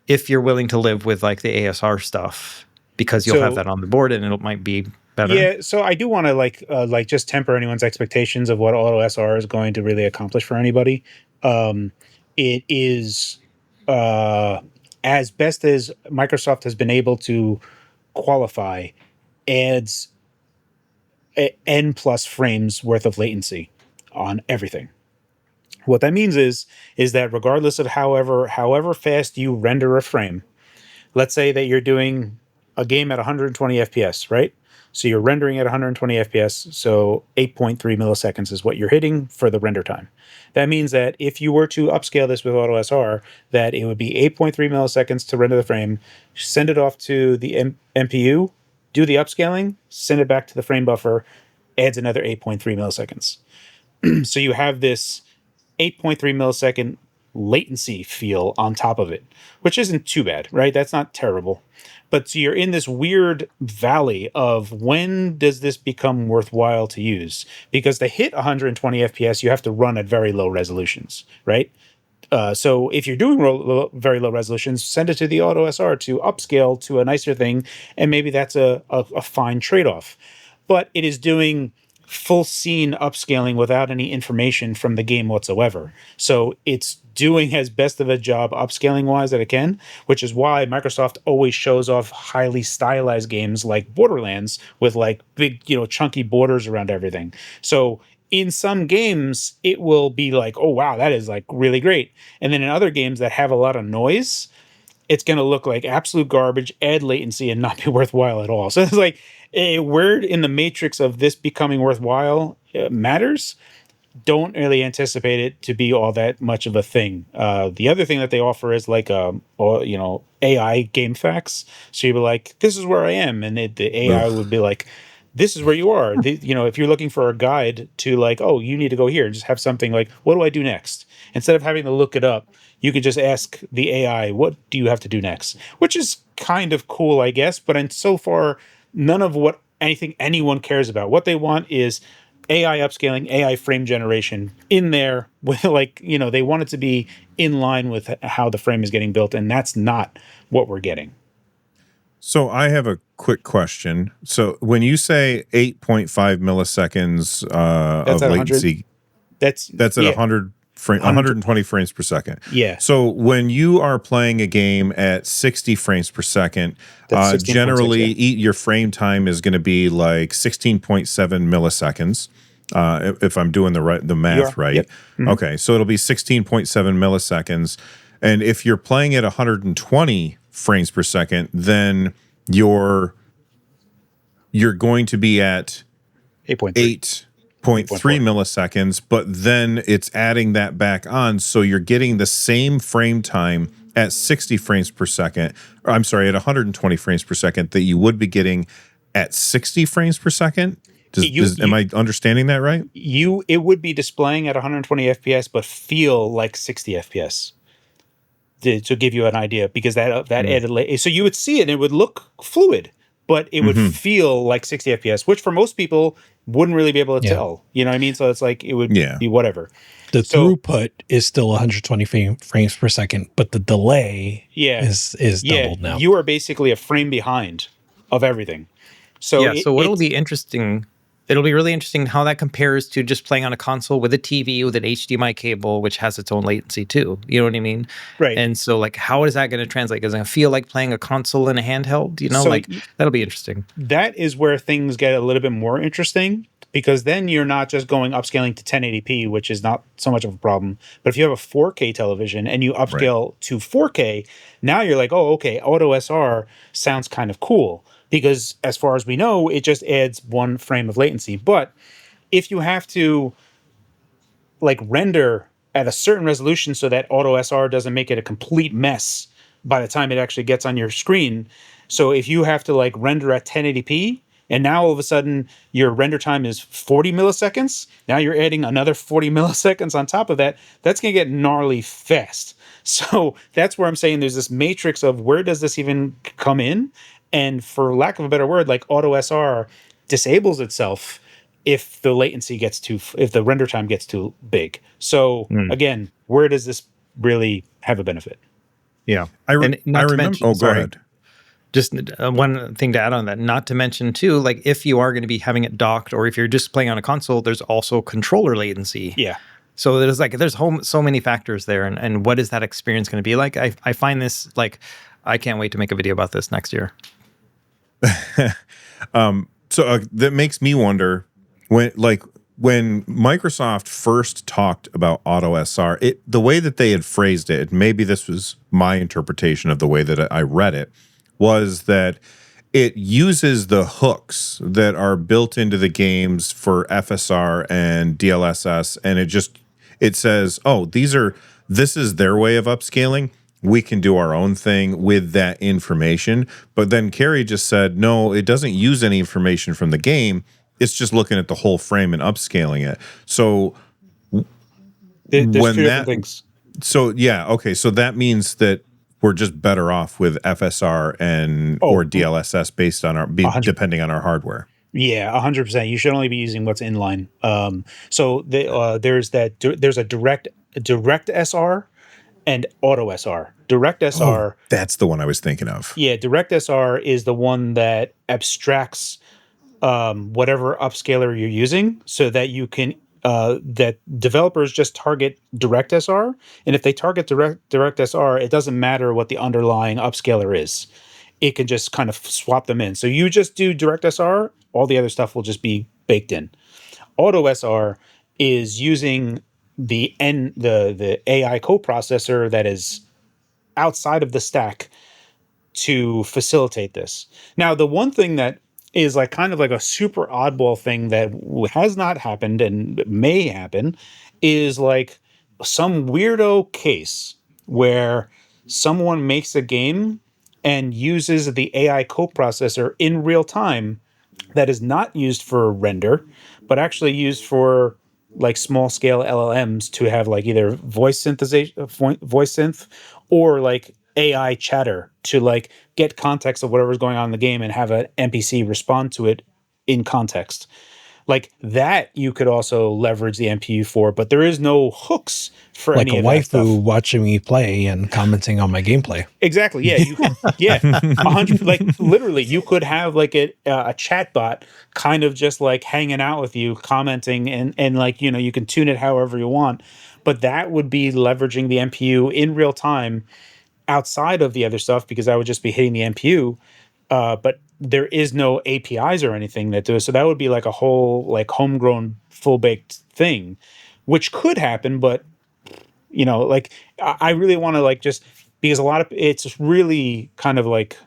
if you're willing to live with like the ASR stuff, because you'll have that on the board and it might be better. Yeah. So I do want to like just temper anyone's expectations of what Auto SR is going to really accomplish for anybody. It is as best as Microsoft has been able to qualify, adds n plus frames worth of latency on everything. What that means is that regardless of however fast you render a frame, let's say that you're doing a game at 120 FPS, right? So you're rendering at 120 FPS, so 8.3 milliseconds is what you're hitting for the render time. That means that if you were to upscale this with Auto SR, that it would be 8.3 milliseconds to render the frame, send it off to the MPU, do the upscaling, send it back to the frame buffer, adds another 8.3 milliseconds. So you have this 8.3 millisecond latency feel on top of it, which isn't too bad, right? That's not terrible. But so you're in this weird valley of when does this become worthwhile to use? Because to hit 120 FPS, you have to run at very low resolutions, right? So if you're doing very low resolutions, send it to the Auto SR to upscale to a nicer thing, and maybe that's a fine trade-off. But it is doing full scene upscaling without any information from the game whatsoever. So it's doing as best of a job upscaling wise that it can, which is why Microsoft always shows off highly stylized games like Borderlands with like big, chunky borders around everything. So in some games, it will be like, oh, wow, that is like really great. And then in other games that have a lot of noise, it's going to look like absolute garbage, add latency, and not be worthwhile at all. So it's like where in the matrix of this becoming worthwhile matters. Don't really anticipate it to be all that much of a thing. The other thing that they offer is like AI game facts. So you'd be like, this is where I am. And the AI would be like, this is where you are. If you're looking for a guide to like, oh, you need to go here, just have something like, what do I do next? Instead of having to look it up, you could just ask the AI, what do you have to do next? Which is kind of cool, I guess. But so far, none of what anyone cares about. What they want is AI upscaling, AI frame generation in there with they want it to be in line with how the frame is getting built. And that's not what we're getting. So I have a quick question. So when you say 8.5 milliseconds of latency, that's at 120 frames per second. Yeah. So when you are playing a game at 60 frames per second, generally your frame time is going to be like 16.7 milliseconds. If I'm doing the math right. Yep. Mm-hmm. Okay, so it'll be 16.7 milliseconds. And if you're playing at 120 frames per second, then you're going to be at 8.3 milliseconds, but then it's adding that back on, so you're getting the same frame time at 60 frames per second, or I'm sorry, at 120 frames per second that you would be getting at 60 frames per second. Am I understanding that right? It would be displaying at 120 FPS, but feel like 60 FPS. To give you an idea, because that added so you would see it and it would look fluid, but it would feel like 60 FPS, which for most people wouldn't really be able to tell. You know what I mean? So it's like it would be whatever. The throughput is still 120 frames per second, but the delay is doubled now. You are basically a frame behind of everything. So so what'll be interesting It'll be really interesting how that compares to just playing on a console with a TV with an HDMI cable, which has its own latency too. You know what I mean? Right. And so, like, how is that going to translate? Is it going to feel like playing a console in a handheld? You know, So like that'll be interesting. that is where things get a little bit more interesting, because then you're not just going upscaling to 1080p, which is not so much of a problem. But if you have a 4K television and you upscale to 4K, now you're like, oh, okay, auto SR sounds kind of cool, because as far as we know, it just adds 1 frame of latency. But if you have to like render at a certain resolution so that auto SR doesn't make it a complete mess by the time it actually gets on your screen. So if you have to like render at 1080p, and now all of a sudden your render time is 40 milliseconds, now you're adding another 40 milliseconds on top of that, that's going to get gnarly fast. So that's where I'm saying there's this matrix of where does this even come in? And for lack of a better word, like auto SR disables itself if the latency gets if the render time gets too big. So again, where does this really have a benefit? Yeah. I remember. Oh, go ahead. Just one thing to add on that, not to mention too, like if you are going to be having it docked or if you're just playing on a console, there's also controller latency. Yeah. So there's so many factors there. And what is that experience going to be like? I find this like, I can't wait to make a video about this next year. So that makes me wonder when Microsoft first talked about auto SR, the way that they had phrased it, maybe this was my interpretation of the way that I read it, was that it uses the hooks that are built into the games for FSR and DLSS, and it says, oh, this is their way of upscaling. We can do our own thing with that information. But then Cary just said, no, it doesn't use any information from the game. It's just looking at the whole frame and upscaling it. So there's two different things. So yeah, okay. So that means that we're just better off with FSR or DLSS based on depending on our hardware. Yeah, 100%. You should only be using what's inline. So there's a direct SR and auto SR. Direct SR. Oh, that's the one I was thinking of. Yeah, direct SR is the one that abstracts whatever upscaler you're using, so that you can that developers just target direct SR, and if they target direct SR, it doesn't matter what the underlying upscaler is. It can just kind of swap them in. So you just do direct SR, all the other stuff will just be baked in. Auto SR is using the AI coprocessor that is outside of the stack to facilitate this. Now, the one thing that is like kind of like a super oddball thing that has not happened and may happen is like some weirdo case where someone makes a game and uses the AI coprocessor in real time that is not used for render, but actually used for like small scale LLMs to have like either voice synth, or like AI chatter to like get context of whatever's going on in the game and have an NPC respond to it in context. Like that you could also leverage the NPU for, but there is no hooks for like any a of that stuff. waifu watching me play and commenting on my gameplay. Exactly. Yeah. Yeah. 100. Like literally, you could have like a chat bot kind of just like hanging out with you, commenting, and like you can tune it however you want. But that would be leveraging the NPU in real time outside of the other stuff, because that would just be hitting the NPU. But there is no APIs or anything that do it. So that would be like a whole like homegrown full baked thing, which could happen. But like I really want to like just because it's really kind of like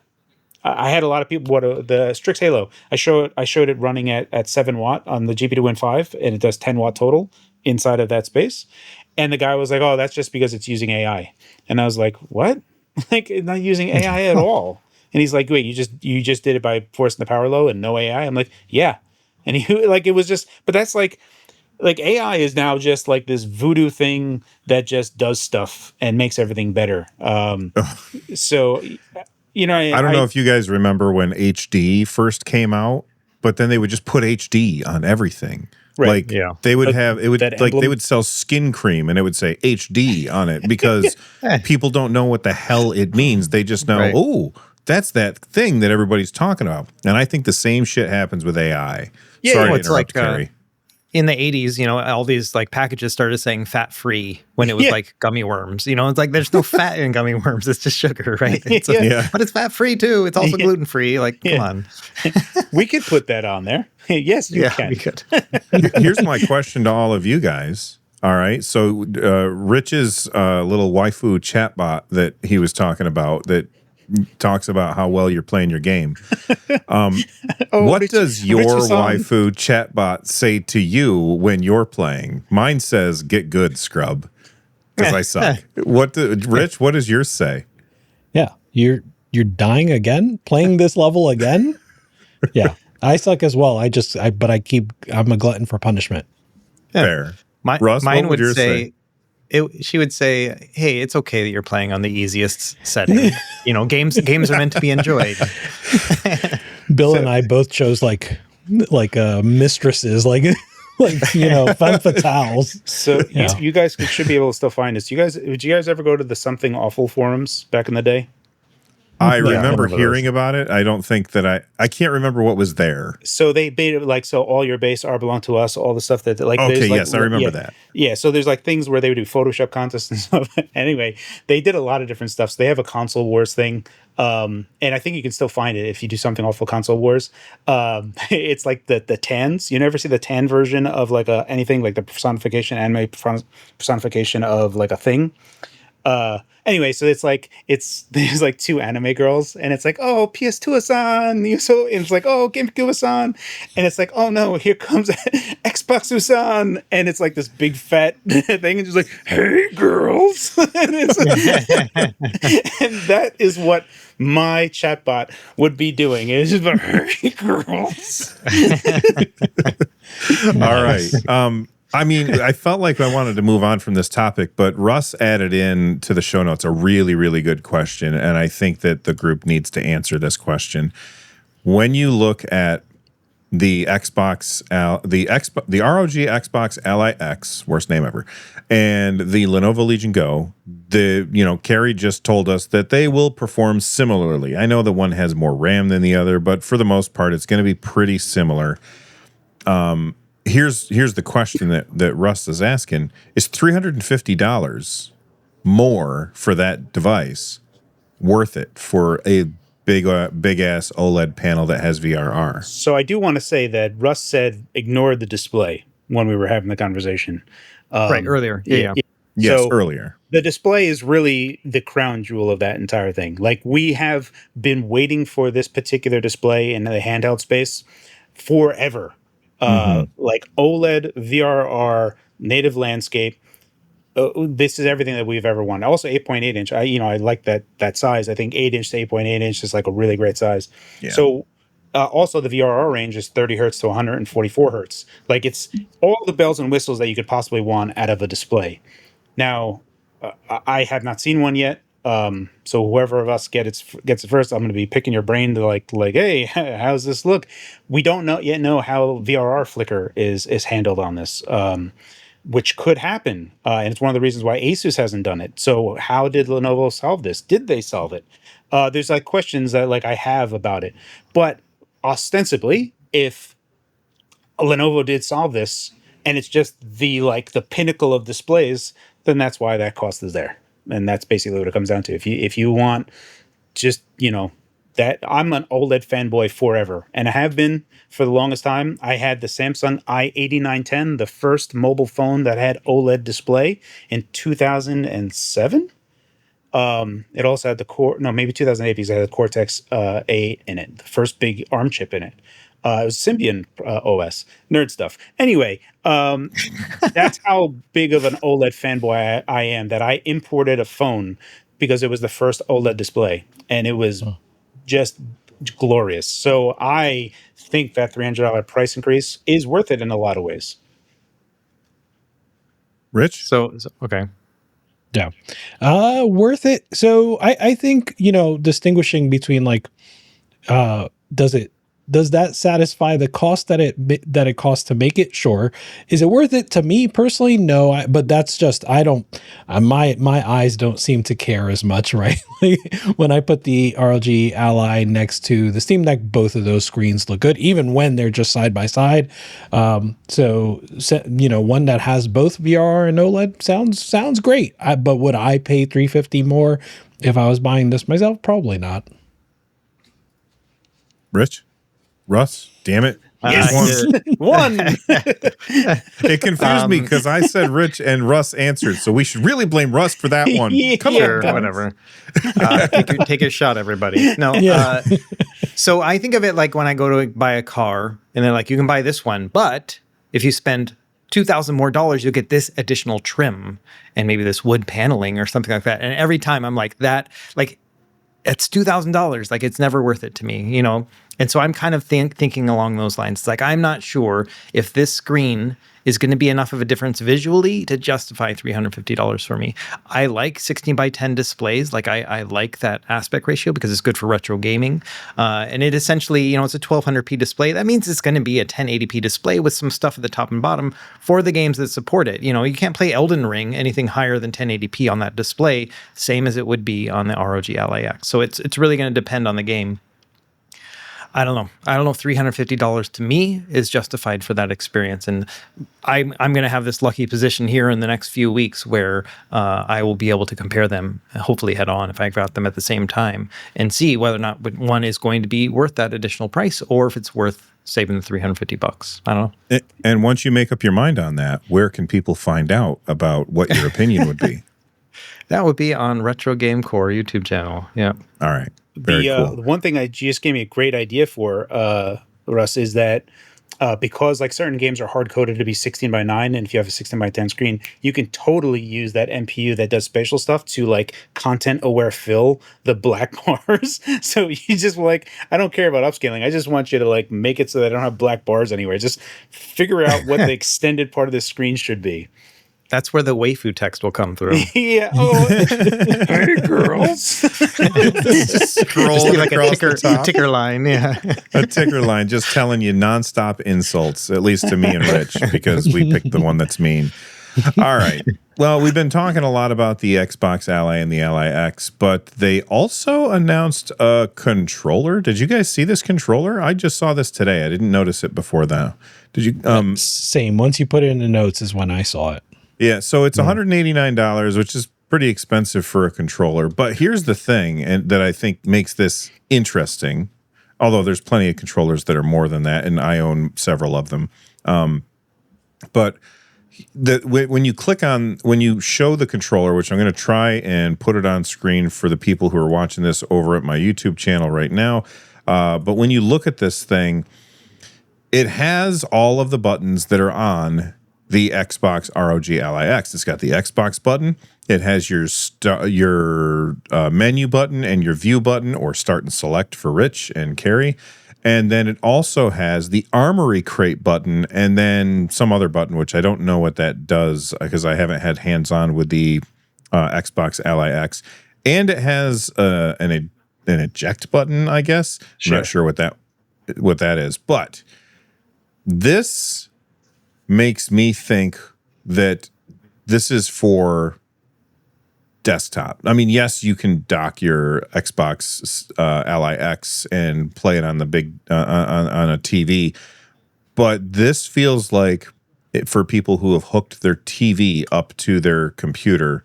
I had a lot of people. The Strix Halo I showed it running at 7 watt on the GP2 Win 5, and it does 10 watt total inside of that space. And the guy was like, "Oh, that's just because it's using AI." And I was like, "What? Like it's not using AI at all?" And he's like, "Wait, you just did it by forcing the power low and no AI?" I'm like, "Yeah." And he like it was just, but that's like AI is now just like this voodoo thing that just does stuff and makes everything better. So I don't know if you guys remember when HD first came out, but then they would just put HD on everything. Right. Like they would they would sell skin cream and it would say HD on it because people don't know what the hell it means. They just know, oh, that's that thing that everybody's talking about. And I think the same shit happens with AI. Yeah, Sorry to it's interrupt, like, Cary. in the 80s, all these like packages started saying fat free when it was like gummy worms. It's like there's no fat in gummy worms. It's just sugar, right? But it's fat free too. It's also gluten free. Like, come on. We could put that on there. Yes, you can. We could. Here's my question to all of you guys. All right. So Rich's little waifu chatbot that he was talking about that talks about how well you're playing your game. What does your waifu chatbot say to you when you're playing? Mine says, "Get good, scrub," because I suck. Rich? What does yours say? Yeah, you're dying again, playing this level again. Yeah, I suck as well. I'm a glutton for punishment. Fair. Russ, mine what would say. She would say, "Hey, it's okay that you're playing on the easiest setting. Games are meant to be enjoyed." Bill and I both chose like mistresses, like femme fatales. So you guys should be able to still find us. Did you guys ever go to the Something Awful forums back in the day? I remember hearing about it. I don't think that I can't remember what was there. So they made it so all your base are belong to us, all the stuff that like. Okay, like, yes, I remember that. Yeah, so there's like things where they would do Photoshop contests and stuff. Anyway, they did a lot of different stuff. So they have a console wars thing. And I think you can still find it if you do Something Awful console wars. It's like the tans. You never see the tan version of like anything like the anime personification of like a thing. Anyway, so there's like two anime girls, and it's like, oh, PS2-san, so it's like, oh, GameCube-san, and it's like, oh no, here comes Xbox-san, and it's like this big fat thing, and just like, hey girls, and that is what my chatbot would be doing. It's just like, hey girls. All right. I mean, I felt like I wanted to move on from this topic, but Russ added in to the show notes a really, really good question, and I think that the group needs to answer this question. When you look at the ROG Xbox Ally X, worst name ever, and the Lenovo Legion Go, Cary just told us that they will perform similarly. I know that one has more RAM than the other, but for the most part, it's going to be pretty similar. Here's the question that Russ is asking: is $350 more for that device worth it for a big ass OLED panel that has VRR? So I do want to say that Russ said ignore the display when we were having the conversation. Right, earlier. Yeah. Yes, So earlier. The display is really the crown jewel of that entire thing. Like, we have been waiting for this particular display in the handheld space forever. Like OLED, VRR, native landscape. This is everything that we've ever wanted. Also, 8.8 inch. I like that size. I think 8 inch to 8.8 inch is like a really great size. Yeah. So also the VRR range is 30 hertz to 144 hertz. Like, it's all the bells and whistles that you could possibly want out of a display. Now, I have not seen one yet. So whoever of us gets it first, I'm going to be picking your brain to like, hey, how's this look? We don't yet know how VRR flicker is handled on this, which could happen. And it's one of the reasons why Asus hasn't done it. So how did Lenovo solve this? Did they solve it? There's like questions that like I have about it, but ostensibly, if Lenovo did solve this and it's just the pinnacle of displays, then that's why that cost is there. And that's basically what it comes down to. If you want just, that, I'm an OLED fanboy forever. And I have been for the longest time. I had the Samsung i8910, the first mobile phone that had OLED display in 2007. It also had maybe 2008, because it had the Cortex A in it, the first big ARM chip in it. It was Symbian OS, nerd stuff. Anyway, that's how big of an OLED fanboy I am, that I imported a phone because it was the first OLED display, and it was just glorious. So I think that $300 price increase is worth it in a lot of ways. Rich? So okay. Yeah. Worth it. So I think, distinguishing between does it does that satisfy the cost that it costs to make it? Sure. Is it worth it to me personally? No. But that's just my eyes don't seem to care as much, right? Like, when I put the ROG Ally next to the Steam Deck, both of those screens look good, even when they're just side by side. So one that has both VR and OLED sounds great. But would I pay $350 more if I was buying this myself? Probably not. Rich? Russ? Damn it. Yes. One. It confused me because I said Rich and Russ answered, so we should really blame Russ for that one. Come Sure, on, whatever. Take your shot, everybody. No, so I think of it like when I go to buy a car, and they're like, you can buy this one, but if you spend $2,000 more, you'll get this additional trim and maybe this wood paneling or something like that. And every time I'm like, it's $2,000. Like, it's never worth it to me, you know? And so I'm kind of thinking along those lines. It's like, I'm not sure if this screen is going to be enough of a difference visually to justify $350 for me. I like 16:10 displays. Like, I like that aspect ratio because it's good for retro gaming. And it essentially, it's a 1200p display. That means it's going to be a 1080p display with some stuff at the top and bottom for the games that support it. You can't play Elden Ring anything higher than 1080p on that display, same as it would be on the ROG Ally X. So it's really going to depend on the game. I don't know. $350 to me is justified for that experience. And I'm going to have this lucky position here in the next few weeks where I will be able to compare them, hopefully head on if I got them at the same time, and see whether or not one is going to be worth that additional price or if it's worth saving the $350. I don't know. And once you make up your mind on that, where can people find out about what your opinion would be? That would be on Retro Game Core YouTube channel. Yeah. All right. Very cool. The one thing I just gave me a great idea for, Russ, is that because like certain games are hard coded to be 16:9, and if you have a 16:10 screen, you can totally use that NPU that does spatial stuff to like content aware fill the black bars. So you just I don't care about upscaling. I just want you to like make it so that I don't have black bars anywhere. Just figure out what the extended part of the screen should be. That's where the waifu text will come through. Yeah. Oh, hey, girls. Scroll like a ticker line. Yeah. A ticker line just telling you nonstop insults, at least to me and Rich, because we picked the one that's mean. All right. Well, we've been talking a lot about the Xbox Ally and the Ally X, but they also announced a controller. Did you guys see this controller? I just saw this today. I didn't notice it before that. Did you? Same. Once you put it in the notes is when I saw it. Yeah, so it's $189, which is pretty expensive for a controller. But here's the thing, and that I think makes this interesting, although there's plenty of controllers that are more than that, and I own several of them. But when you show the controller, which I'm going to try and put it on screen for the people who are watching this over at my YouTube channel right now, but when you look at this thing, it has all of the buttons that are on the Xbox ROG Ally X. It's got the Xbox button. It has your menu button and your view button, or start and select for Rich and Cary. And then it also has the Armory Crate button and then some other button, which I don't know what that does because I haven't had hands-on with the Xbox Ally X. And it has an eject button, I guess. Sure. I'm not sure what that is. But this makes me think that this is for desktop. I mean, yes, you can dock your Xbox Ally X and play it on the big on a TV, but this feels like for people who have hooked their TV up to their computer,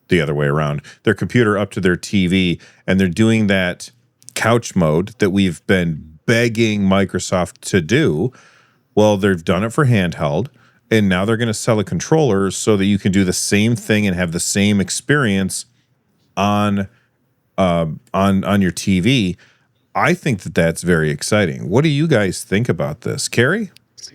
the other way around, their computer up to their TV, and they're doing that couch mode that we've been begging Microsoft to do. Well, they've done it for handheld, and now they're going to sell a controller so that you can do the same thing and have the same experience on your TV. I think that that's very exciting. What do you guys think about this, Cary?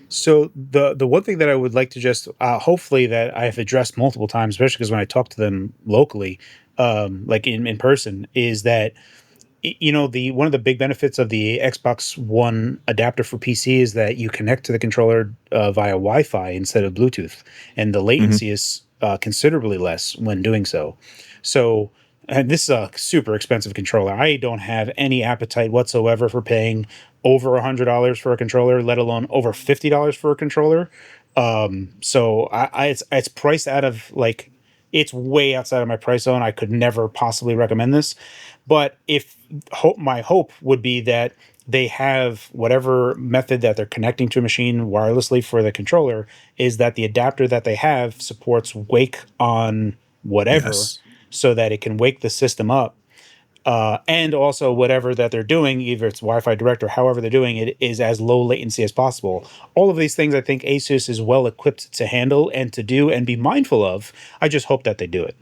So the one thing that I would like to just hopefully that I have addressed multiple times, especially because when I talk to them locally, like in person, is that one of the big benefits of the Xbox One adapter for PC is that you connect to the controller via Wi-Fi instead of Bluetooth, and the latency is considerably less when doing so. So and this is a super expensive controller. I don't have any appetite whatsoever for paying over $100 for a controller, let alone over $50 for a controller. So it's priced out of like, it's way outside of my price zone. I could never possibly recommend this. But my hope would be that they have whatever method that they're connecting to a machine wirelessly for the controller, is that the adapter that they have supports wake on whatever, so that it can wake the system up. And also whatever that they're doing, either it's Wi-Fi direct or however they're doing it, is as low latency as possible. All of these things I think Asus is well equipped to handle and to do and be mindful of. I just hope that they do it.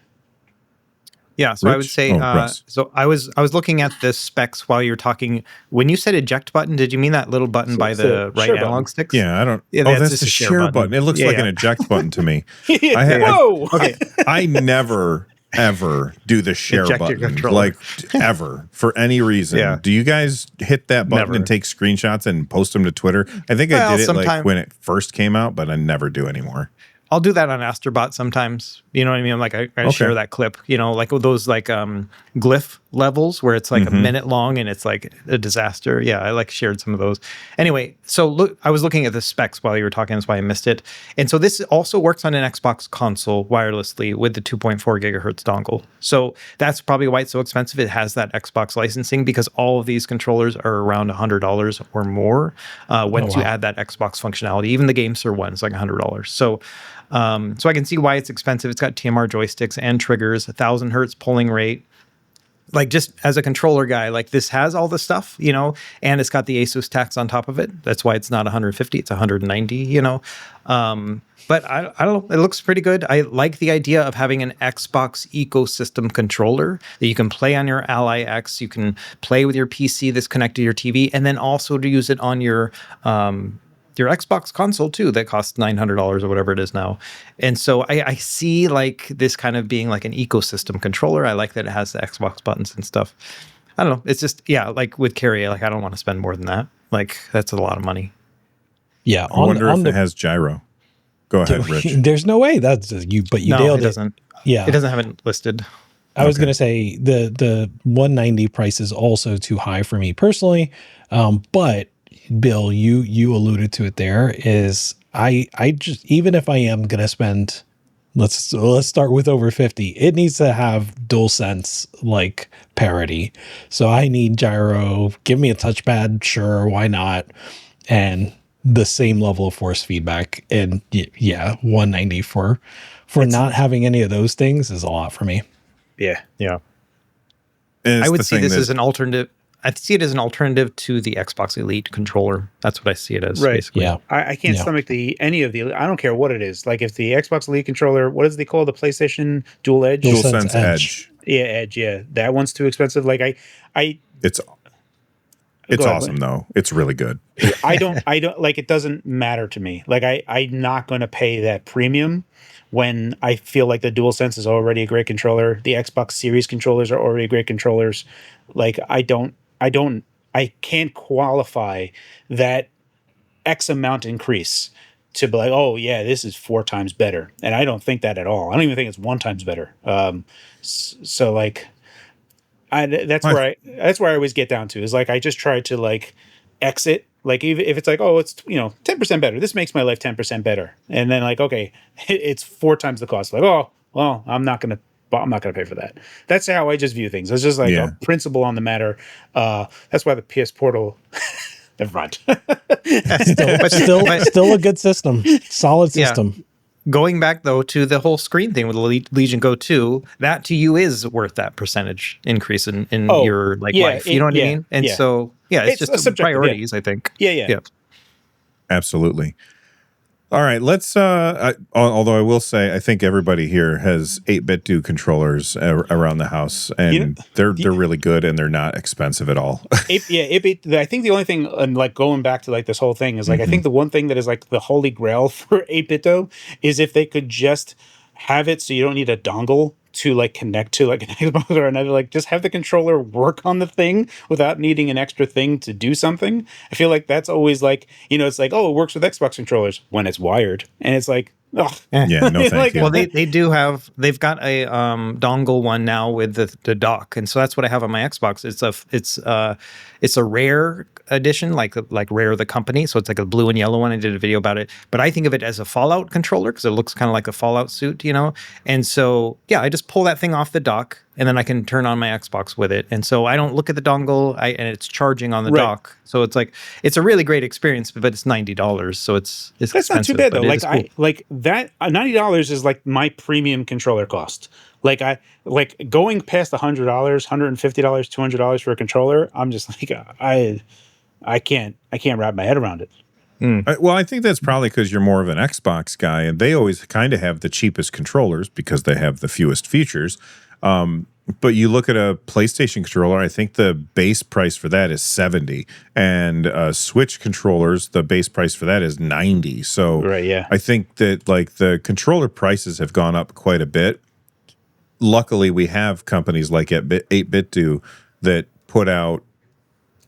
Yeah, so Rich? I would say, Russ. so I was looking at the specs while you were talking. When you said eject button, did you mean that little button by the right share analog button. sticks? Yeah, I don't. Yeah, oh, that's that's just the a share share button. button. It looks Yeah, like yeah. an eject button to me. Whoa! Okay. I never ever do the share Eject your button, controller. like ever, for any reason. Yeah. Do you guys hit that button Never. and take screenshots and post them to Twitter? I think I Well, did it like sometime- when it first came out, but I never do anymore. I'll do that on Astrobot sometimes. You know what I mean? I'm like, I share that clip, you know, like those like glyph levels where it's like a minute long and it's like a disaster. Yeah, I like shared some of those. Anyway, so look, I was looking at the specs while you were talking. That's why I missed it. And so this also works on an Xbox console wirelessly with the 2.4 gigahertz dongle. So that's probably why it's so expensive. It has that Xbox licensing, because all of these controllers are around $100 or more once you add that Xbox functionality. Even the GameSir one is like $100. So I can see why it's expensive. It's got TMR joysticks and triggers, 1,000 hertz polling rate. Like, just as a controller guy, like, this has all the stuff, you know, and it's got the Asus tax on top of it. That's why it's not 150, it's 190, you know. But I don't know, it looks pretty good. I like the idea of having an Xbox ecosystem controller that you can play on your Ally X, you can play with your PC that's connected to your TV, and then also to use it on your Xbox console too, that costs $900 or whatever it is now. And so I see like this kind of being like an ecosystem controller. I like that it has the Xbox buttons and stuff. I don't know. It's just, yeah, like with Cary, like I don't want to spend more than that. Like that's a lot of money. Yeah, I wonder if it has gyro. Go ahead, Rich. There's no way that's you, but you No, nailed it doesn't. Yeah, It doesn't have it listed. I was going to say the 190 price is also too high for me personally. But Bill, you alluded to it there, is I just, even if I am going to spend, let's start with over 50, it needs to have DualSense like parity. So I need gyro, give me a touchpad, sure, why not? And the same level of force feedback. And yeah, 190 for not having any of those things is a lot for me. Yeah. I would see this as an alternative. I see it as an alternative to the Xbox Elite controller. That's what I see it as. Right. Basically. Yeah. I can't stomach any of the. I don't care what it is. Like if the Xbox Elite controller, what is they call the PlayStation Dual Edge? DualSense Edge. Yeah, Edge. Yeah, that one's too expensive. Like It's awesome though. It's really good. I don't like, it doesn't matter to me. Like I'm not going to pay that premium when I feel like the DualSense is already a great controller. The Xbox Series controllers are already great controllers. Like I can't qualify that X amount increase to be like, oh yeah, this is 4 times better. And I don't think that at all. I don't even think it's 1 times better. So like, that's where I always get down to, is like I just try to like exit, like even if it's like, oh, it's 10% better, this makes my life 10% better, and then like, okay, it's 4 times the cost, like, oh well, I'm not gonna pay for that. That's how I just view things. It's just like a principle on the matter. That's why the PS Portal never mind. Still a good system, solid system. Yeah. Going back though to the whole screen thing with Legion Go 2, that to you is worth that percentage increase in your life. You know what I mean? And so it's just priorities, I think. Yeah. Absolutely. All right, let's although I will say I think everybody here has 8BitDo controllers around the house, and they're really good and they're not expensive at all. I think the only thing, and like going back to like this whole thing, is like I think the one thing that is like the holy grail for 8BitDo is if they could just have it so you don't need a dongle to like connect to like an Xbox or another, like just have the controller work on the thing without needing an extra thing to do something. I feel like that's always like, it's like, oh, it works with Xbox controllers when it's wired. And it's like, Ugh. Yeah, no, thank Like, you. Well, they've got a dongle one now with the dock, and so that's what I have on my Xbox. It's a rare edition, like Rare the company. So it's like a blue and yellow one. I did a video about it, but I think of it as a Fallout controller because it looks kind of like a Fallout suit, you know. And so yeah, I just pull that thing off the dock, and then I can turn on my Xbox with it. And so I don't look at the dongle, and it's charging on the Right. dock. So it's like it's a really great experience, but it's $90. So it's that's expensive, not too bad though. but it Like is cool. like that $90 is like my premium controller cost. Like going past $100, $150, $200 for a controller. I'm just like I can't wrap my head around it. Well, I think that's probably because you're more of an Xbox guy, and they always kind of have the cheapest controllers because they have the fewest features. But you look at a PlayStation controller, I think the base price for that is $70, and Switch controllers, the base price for that is $90. So Right, yeah. I think that like the controller prices have gone up quite a bit. Luckily, we have companies like 8-Bit Do that put out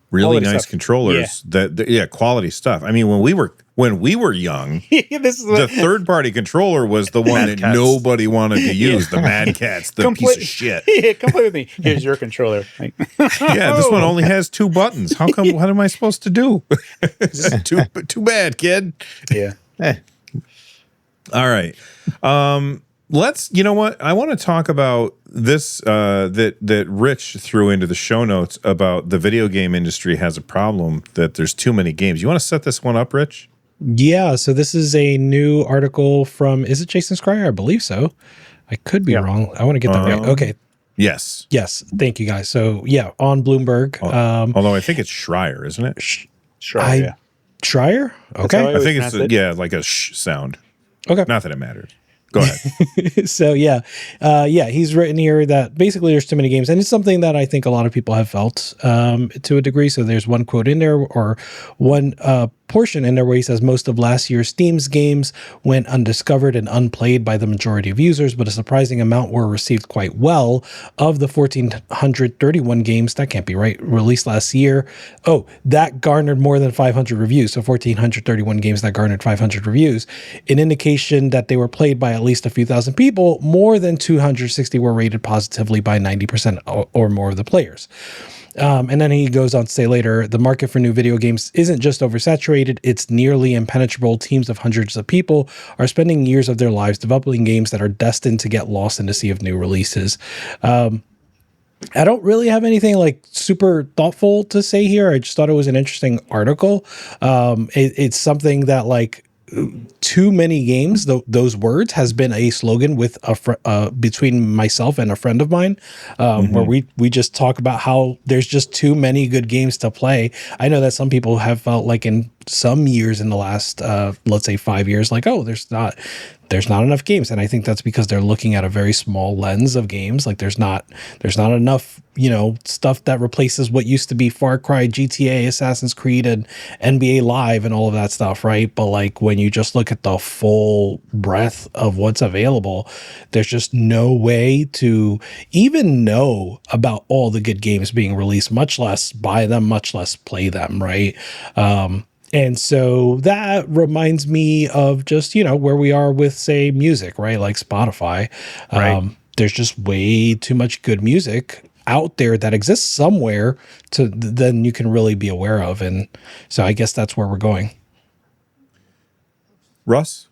really Quality nice stuff. controllers that quality stuff. I mean, when we were young, This is the third-party controller was the one that Cats. nobody wanted to use. The Mad Cats, the piece of shit. Yeah, come play with me. Here's your controller. Like, Yeah, this one only has 2 buttons. How come? What am I supposed to do? too bad, kid. yeah. All right. Let's. You know what? I want to talk about this that Rich threw into the show notes about the video game industry has a problem that there's too many games. You want to set this one up, Rich? Yeah, so this is a new article from, is it Jason Schreier? I believe so. I could be wrong. I want to get that right. Okay. Yes. Yes. Thank you, guys. So yeah, on Bloomberg. Although I think it's Schreier, isn't it? Sure. I- yeah. Schreier? how Okay. I I think pronounce it's it. like a sh sound. Okay. Not that it matters. Go ahead. So he's written here that basically there's too many games, and it's something that I think a lot of people have felt to a degree. So there's one quote in there, or one portion in there, where he says most of last year's Steam's games went undiscovered and unplayed by the majority of users, but a surprising amount were received quite well. Of the 1,431 games, that can't be right, released last year, that garnered more than 500 reviews. So 1,431 games that garnered 500 reviews, an indication that they were played by at least a few thousand people. More than 260 were rated positively by 90% or more of the players. And then he goes on to say later, the market for new video games isn't just oversaturated, it's nearly impenetrable. Teams of hundreds of people are spending years of their lives developing games that are destined to get lost in the sea of new releases. I don't really have anything like super thoughtful to say here. I just thought it was an interesting article. It's something that like too many games, those words has been a slogan with between myself and a friend of mine, where we just talk about how there's just too many good games to play. I know that some people have felt like in some years in the last, let's say 5 years, like, oh, there's not enough games. And I think that's because they're looking at a very small lens of games. Like there's not enough, stuff that replaces what used to be Far Cry, GTA, Assassin's Creed, and NBA Live and all of that stuff, right? But like when you just look at the full breadth of what's available, there's just no way to even know about all the good games being released, much less buy them, much less play them, right? And so that reminds me of just, where we are with, say, music, right? Like Spotify. Right. There's just way too much good music out there that exists somewhere then you can really be aware of. And so I guess that's where we're going. Russ?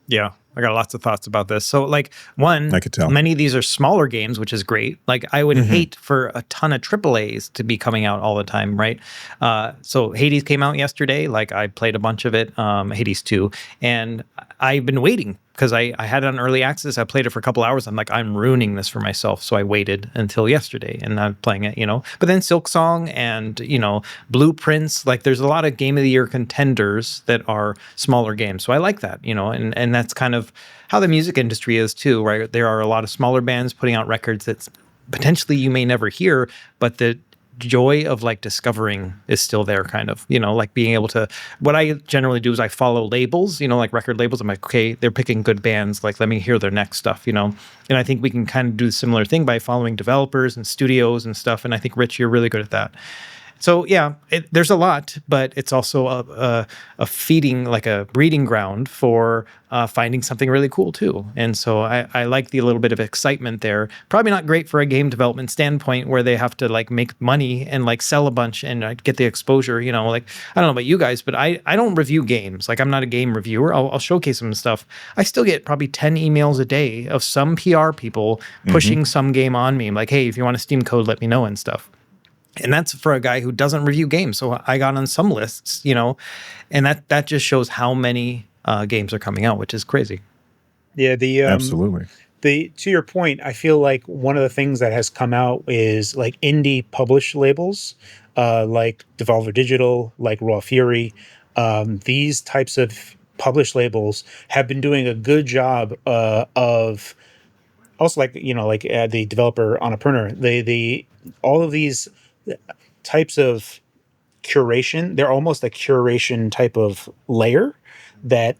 Yeah, I got lots of thoughts about this. So, like, one, I could tell. many of these are smaller games, which is great. Like, I would hate for a ton of AAAs to be coming out all the time, right? So, Hades came out yesterday. Like, I played a bunch of it, Hades 2, and I've been waiting because I had it on early access. I played it for a couple hours. I'm like, I'm ruining this for myself. So I waited until yesterday and I'm playing it, But then Silksong and, Blueprints, like there's a lot of Game of the Year contenders that are smaller games. So I like that, and that's kind of how the music industry is too, right? There are a lot of smaller bands putting out records that potentially you may never hear, but the joy of like discovering is still there, kind of, like being able to, what I generally do is I follow labels, like record labels. I'm like, okay, they're picking good bands, like let me hear their next stuff, and I think we can kind of do a similar thing by following developers and studios and stuff, and I think Rich, you're really good at that. So yeah, there's a lot, but it's also a feeding, like a breeding ground for finding something really cool too. And so I like the little bit of excitement there. Probably not great for a game development standpoint where they have to like make money and like sell a bunch and get the exposure. You know, like I don't know about you guys, but I don't review games. Like I'm not a game reviewer. I'll showcase some stuff. I still get probably 10 emails a day of some PR people pushing some game on me. Like, hey, if you want a Steam code, let me know and stuff. And that's for a guy who doesn't review games. So I got on some lists, you know, and that just shows how many games are coming out, which is crazy. Yeah, Absolutely. to your point, I feel like one of the things that has come out is like indie published labels, like Devolver Digital, like Raw Fury. These types of published labels have been doing a good job of also, like, you know, like the developer entrepreneur. The all of these types of curation, they're almost a curation type of layer that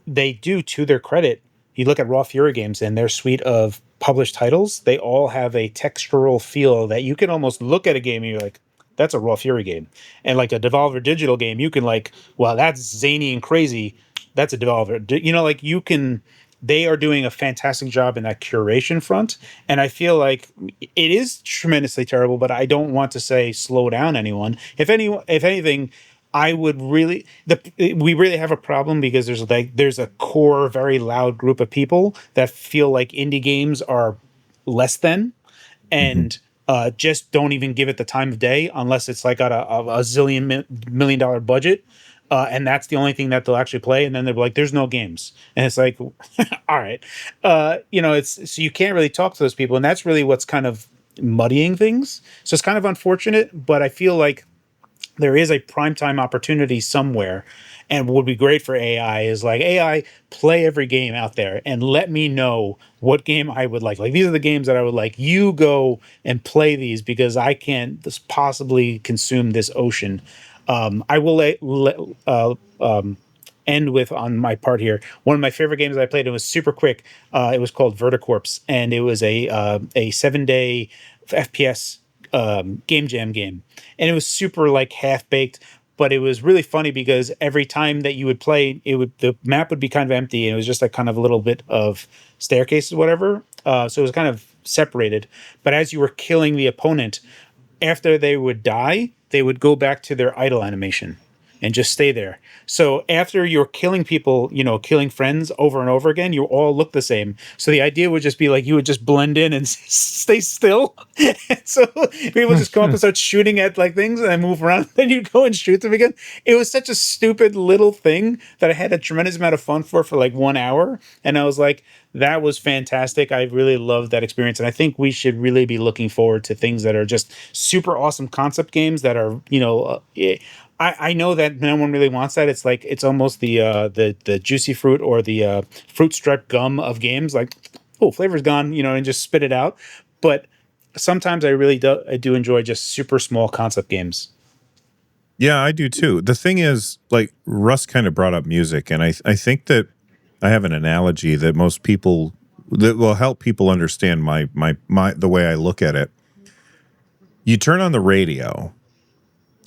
they do, to their credit. You look at Raw Fury Games and their suite of published titles, they all have a textural feel that you can almost look at a game and you're like, that's a Raw Fury game. And like a Devolver Digital game, you can like, well, that's zany and crazy. That's a Devolver. You know, like you can, they are doing a fantastic job in that curation front. And I feel like it is tremendously terrible, but I don't want to say slow down anyone. If anything, I would really we really have a problem because there's a core, very loud group of people that feel like indie games are less than, and just don't even give it the time of day unless it's like got a zillion million dollar budget. And that's the only thing that they'll actually play. And then they're like, there's no games. And it's like, all right. You know, it's so you can't really talk to those people. And that's really what's kind of muddying things. So it's kind of unfortunate, but I feel like there is a primetime opportunity somewhere. And what would be great for AI is like, AI, play every game out there and let me know what game I would like. Like, these are the games that I would like. You go and play these because I can't possibly consume this ocean. I will end with, on my part here, one of my favorite games I played. It was super quick. It was called Verticorps, and it was a 7-day FPS game jam game, and it was super like half baked. But it was really funny because every time that you would play, the map would be kind of empty, and it was just like kind of a little bit of staircases, whatever. So it was kind of separated. But as you were killing the opponent, after they would die, they would go back to their idle animation and just stay there. So after you're killing people, you know, killing friends over and over again, you all look the same. So the idea would just be like you would just blend in and stay still. And so people just come up and start shooting at like things and then move around. Then you go and shoot them again. It was such a stupid little thing that I had a tremendous amount of fun for like 1 hour. And I was like, that was fantastic. I really loved that experience. And I think we should really be looking forward to things that are just super awesome concept games that are, you know, I know that no one really wants that. It's like it's almost the juicy fruit or the fruit stripe gum of games. Like, oh, flavor's gone, you know, and just spit it out. But sometimes I do enjoy just super small concept games. Yeah, I do too. The thing is, like, Russ kind of brought up music, and I think that I have an analogy that most people, that will help people understand my the way I look at it. You turn on the radio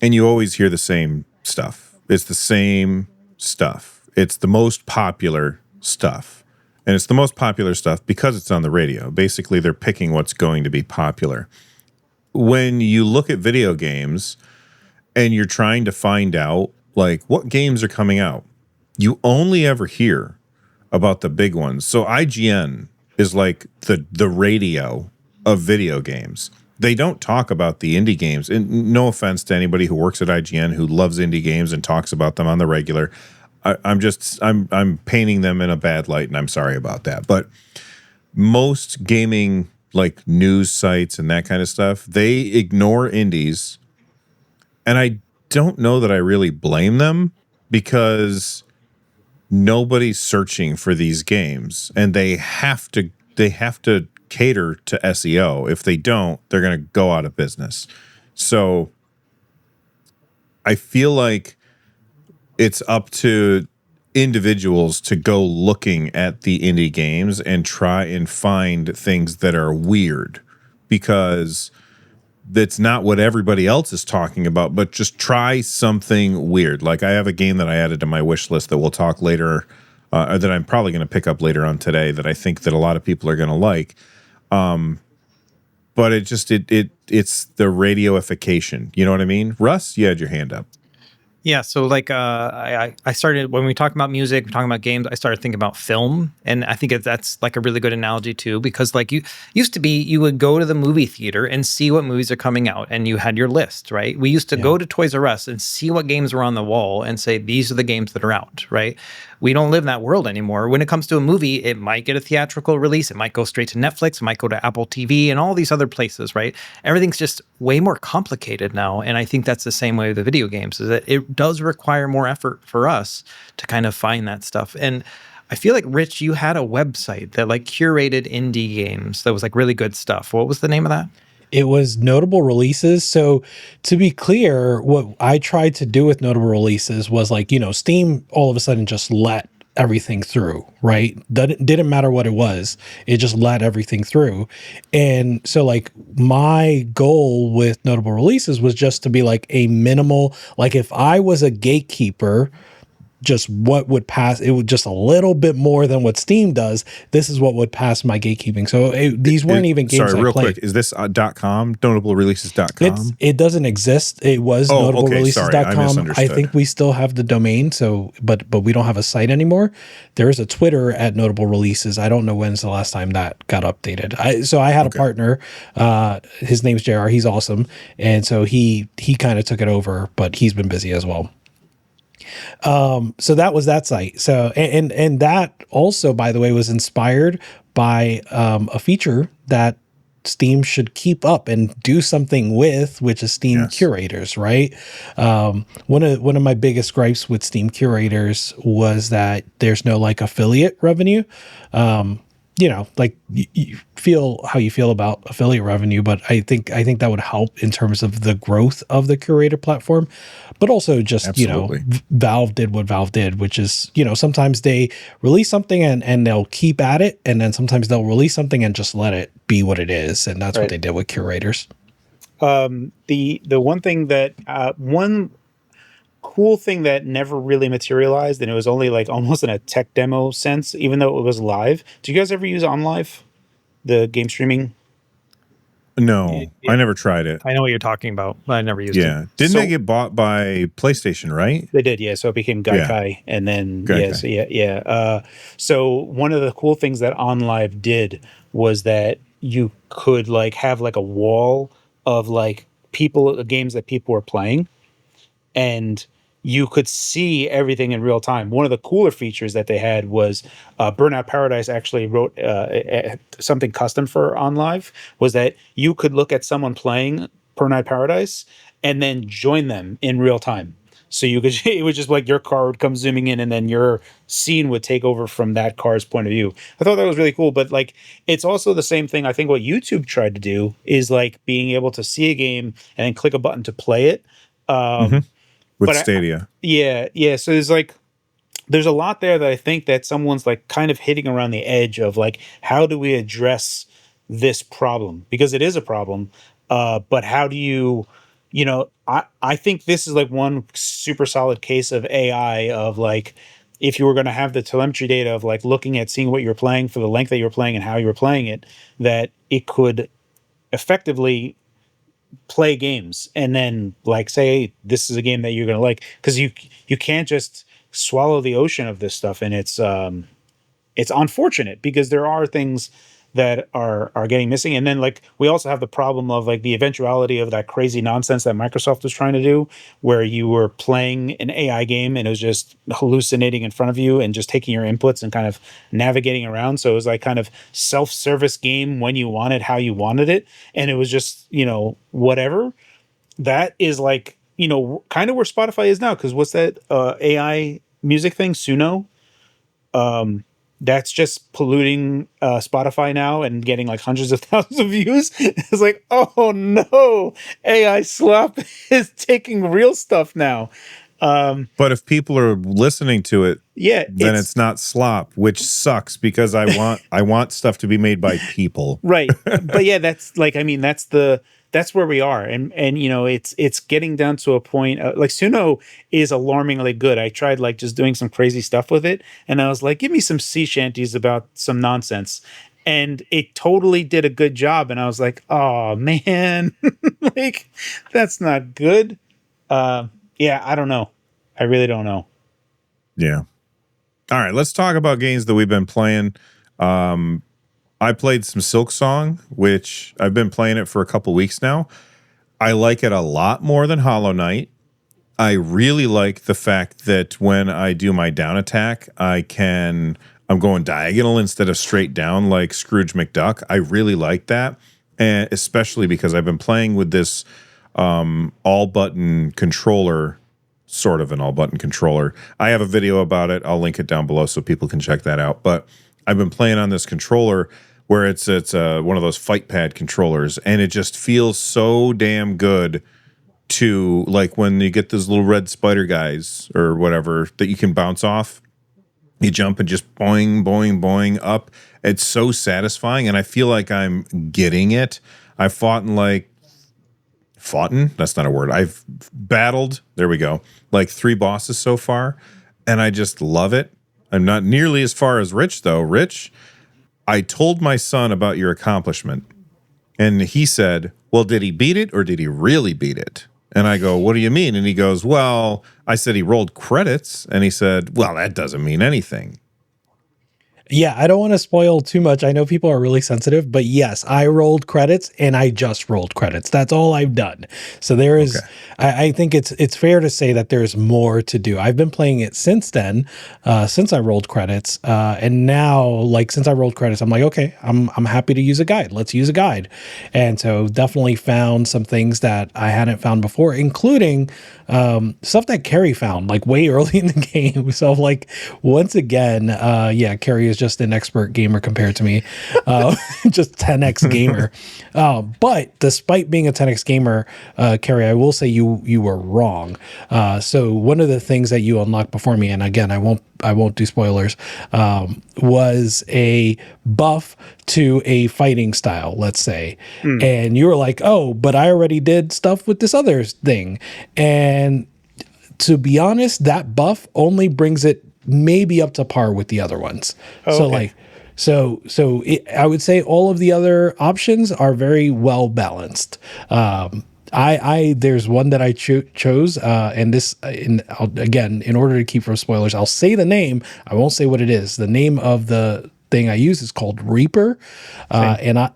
and you always hear the same stuff. It's the same stuff. It's the most popular stuff. And it's the most popular stuff because it's on the radio. Basically, they're picking what's going to be popular. When you look at video games and you're trying to find out, like, what games are coming out, you only ever hear about the big ones. So IGN is like the radio of video games. They don't talk about the indie games. And no offense to anybody who works at IGN who loves indie games and talks about them on the regular. I'm painting them in a bad light, and I'm sorry about that. But most gaming like news sites and that kind of stuff, they ignore indies. And I don't know that I really blame them, because nobody's searching for these games, and they have to cater to SEO. If they don't, they're going to go out of business. So I feel like it's up to individuals to go looking at the indie games and try and find things that are weird, because that's not what everybody else is talking about, but just try something weird. Like I have a game that I added to my wish list that we'll talk later, or that I'm probably going to pick up later on today, that I think that a lot of people are going to like. But it's the radioification. You know what I mean? Russ, you had your hand up. Yeah, so like I started, when we talk about music, we're talking about games, I started thinking about film, and I think that's like a really good analogy too, because like you used to be, you would go to the movie theater and see what movies are coming out, and you had your list, right? We used to go to Toys R Us and see what games were on the wall and say, these are the games that are out, right? We don't live in that world anymore. When it comes to a movie, it might get a theatrical release, it might go straight to Netflix, it might go to Apple TV and all these other places, right? Everything's just way more complicated now, and I think that's the same way with the video games, is that it does require more effort for us to kind of find that stuff. And I feel like, Rich, you had a website that like curated indie games that was like really good stuff. What was the name of that? It was notable releases. So to be clear, what I tried to do with notable releases was like, Steam all of a sudden just let everything through, right? That didn't matter what it was. It just let everything through. And so like my goal with notable releases was just to be like a minimal, like if I was a gatekeeper, just what would pass, it would just a little bit more than what Steam does. This is what would pass my gatekeeping. So these weren't even games sorry, I real played. quick, is this .com, notablereleases.com? It doesn't exist. It was notablereleases.com. Sorry, I misunderstood. I think we still have the domain, but we don't have a site anymore. There is a Twitter at Notable Releases. I don't know when's the last time that got updated. I had a partner, his name's JR, he's awesome. And so he kind of took it over, but he's been busy as well. So that was that site. So, and that also, by the way, was inspired by a feature that Steam should keep up and do something with, which is Steam Curators, right? One of my biggest gripes with Steam Curators was that there's no like affiliate revenue. Like you feel how you feel about affiliate revenue, but I think that would help in terms of the growth of the curator platform, but also just, Absolutely. Valve did what Valve did, which is, sometimes they release something and they'll keep at it. And then sometimes they'll release something and just let it be what it is. And that's what they did with curators. The one thing that, one cool thing that never really materialized, and it was only like almost in a tech demo sense, even though it was live. Do you guys ever use OnLive, the game streaming? No, I never tried it. I know what you're talking about, but I never used it. Yeah. Didn't they get bought by PlayStation, right? They did, yeah. So it became Gaikai, and then so one of the cool things that OnLive did was that you could like have like a wall of like games that people were playing, and you could see everything in real time. One of the cooler features that they had was Burnout Paradise actually wrote something custom for OnLive, was that you could look at someone playing Burnout Paradise and then join them in real time. So you could, it was just like your car would come zooming in and then your scene would take over from that car's point of view. I thought that was really cool, but like, it's also the same thing. I think what YouTube tried to do is like being able to see a game and then click a button to play it. With Stadia. So there's a lot there that I think that someone's like kind of hitting around the edge of like, how do we address this problem? Because it is a problem. But how do you, I think this is like one super solid case of AI of like, if you were going to have the telemetry data of like looking at seeing what you're playing for the length that you're playing and how you were playing it, that it could effectively play games and then like say, hey, this is a game that you're going to like, because you can't just swallow the ocean of this stuff. And it's unfortunate because there are things that are getting missing. And then like we also have the problem of like the eventuality of that crazy nonsense that Microsoft was trying to do, where you were playing an AI game and it was just hallucinating in front of you and just taking your inputs and kind of navigating around. So it was like kind of self-service game when you wanted, how you wanted it. And it was just, whatever. That is like, kind of where Spotify is now. Cause what's that AI music thing? Suno? That's just polluting Spotify now and getting like hundreds of thousands of views. It's like, oh no, AI slop is taking real stuff now. But if people are listening to it, then it's not slop, which sucks because I want stuff to be made by people. Right. But yeah, that's like, I mean, that's the that's where we are, and you know, it's getting down to a point. Like Suno is alarmingly good. I tried like just doing some crazy stuff with it, and I was like, give me some sea shanties about some nonsense, and it totally did a good job. And I was like, oh man, like that's not good. Yeah, I don't know. I really don't know. Yeah. All right, let's talk about games that we've been playing. I played some Silk Song, which I've been playing it for a couple weeks now. I like it a lot more than Hollow Knight. I really like the fact that when I do my down attack, I'm going diagonal instead of straight down like Scrooge McDuck. I really like that, and especially because I've been playing with this all-button controller, sort of an all-button controller. I have a video about it. I'll link it down below so people can check that out. But I've been playing on this controller where it's one of those fight pad controllers, and it just feels so damn good to, like, when you get those little red spider guys or whatever that you can bounce off. You jump and just boing, boing, boing up. It's so satisfying, and I feel like I'm getting it. I fought in that's not a word. I've battled, there we go, like 3 bosses so far, and I just love it. I'm not nearly as far as Rich, though. Rich, I told my son about your accomplishment, and he said, well, did he beat it or did he really beat it? And I go, what do you mean? And he goes, well, I said he rolled credits, and he said, well, that doesn't mean anything. Yeah, I don't want to spoil too much. I know people are really sensitive, but yes, I rolled credits and I just rolled credits. That's all I've done. So there is, okay. I think it's fair to say that there's more to do. I've been playing it since then, since I rolled credits, and now, like, since I rolled credits, I'm like, okay, I'm happy to use a guide. Let's use a guide. And so definitely found some things that I hadn't found before, including stuff that Cary found like way early in the game. So like, once again, yeah, Cary is just an expert gamer compared to me, just 10x gamer. But despite being a 10x gamer, Cary, I will say you were wrong. So one of the things that you unlocked before me, and again, I won't do spoilers, was a buff to a fighting style, let's say. And you were like, oh, but I already did stuff with this other thing. And to be honest, that buff only brings it maybe up to par with the other ones. Oh, so okay. I would say all of the other options are very well balanced. There's one that I chose, and this, again, in order to keep from spoilers, I'll say the name. I won't say what it is. The name of the thing I use is called Reaper, and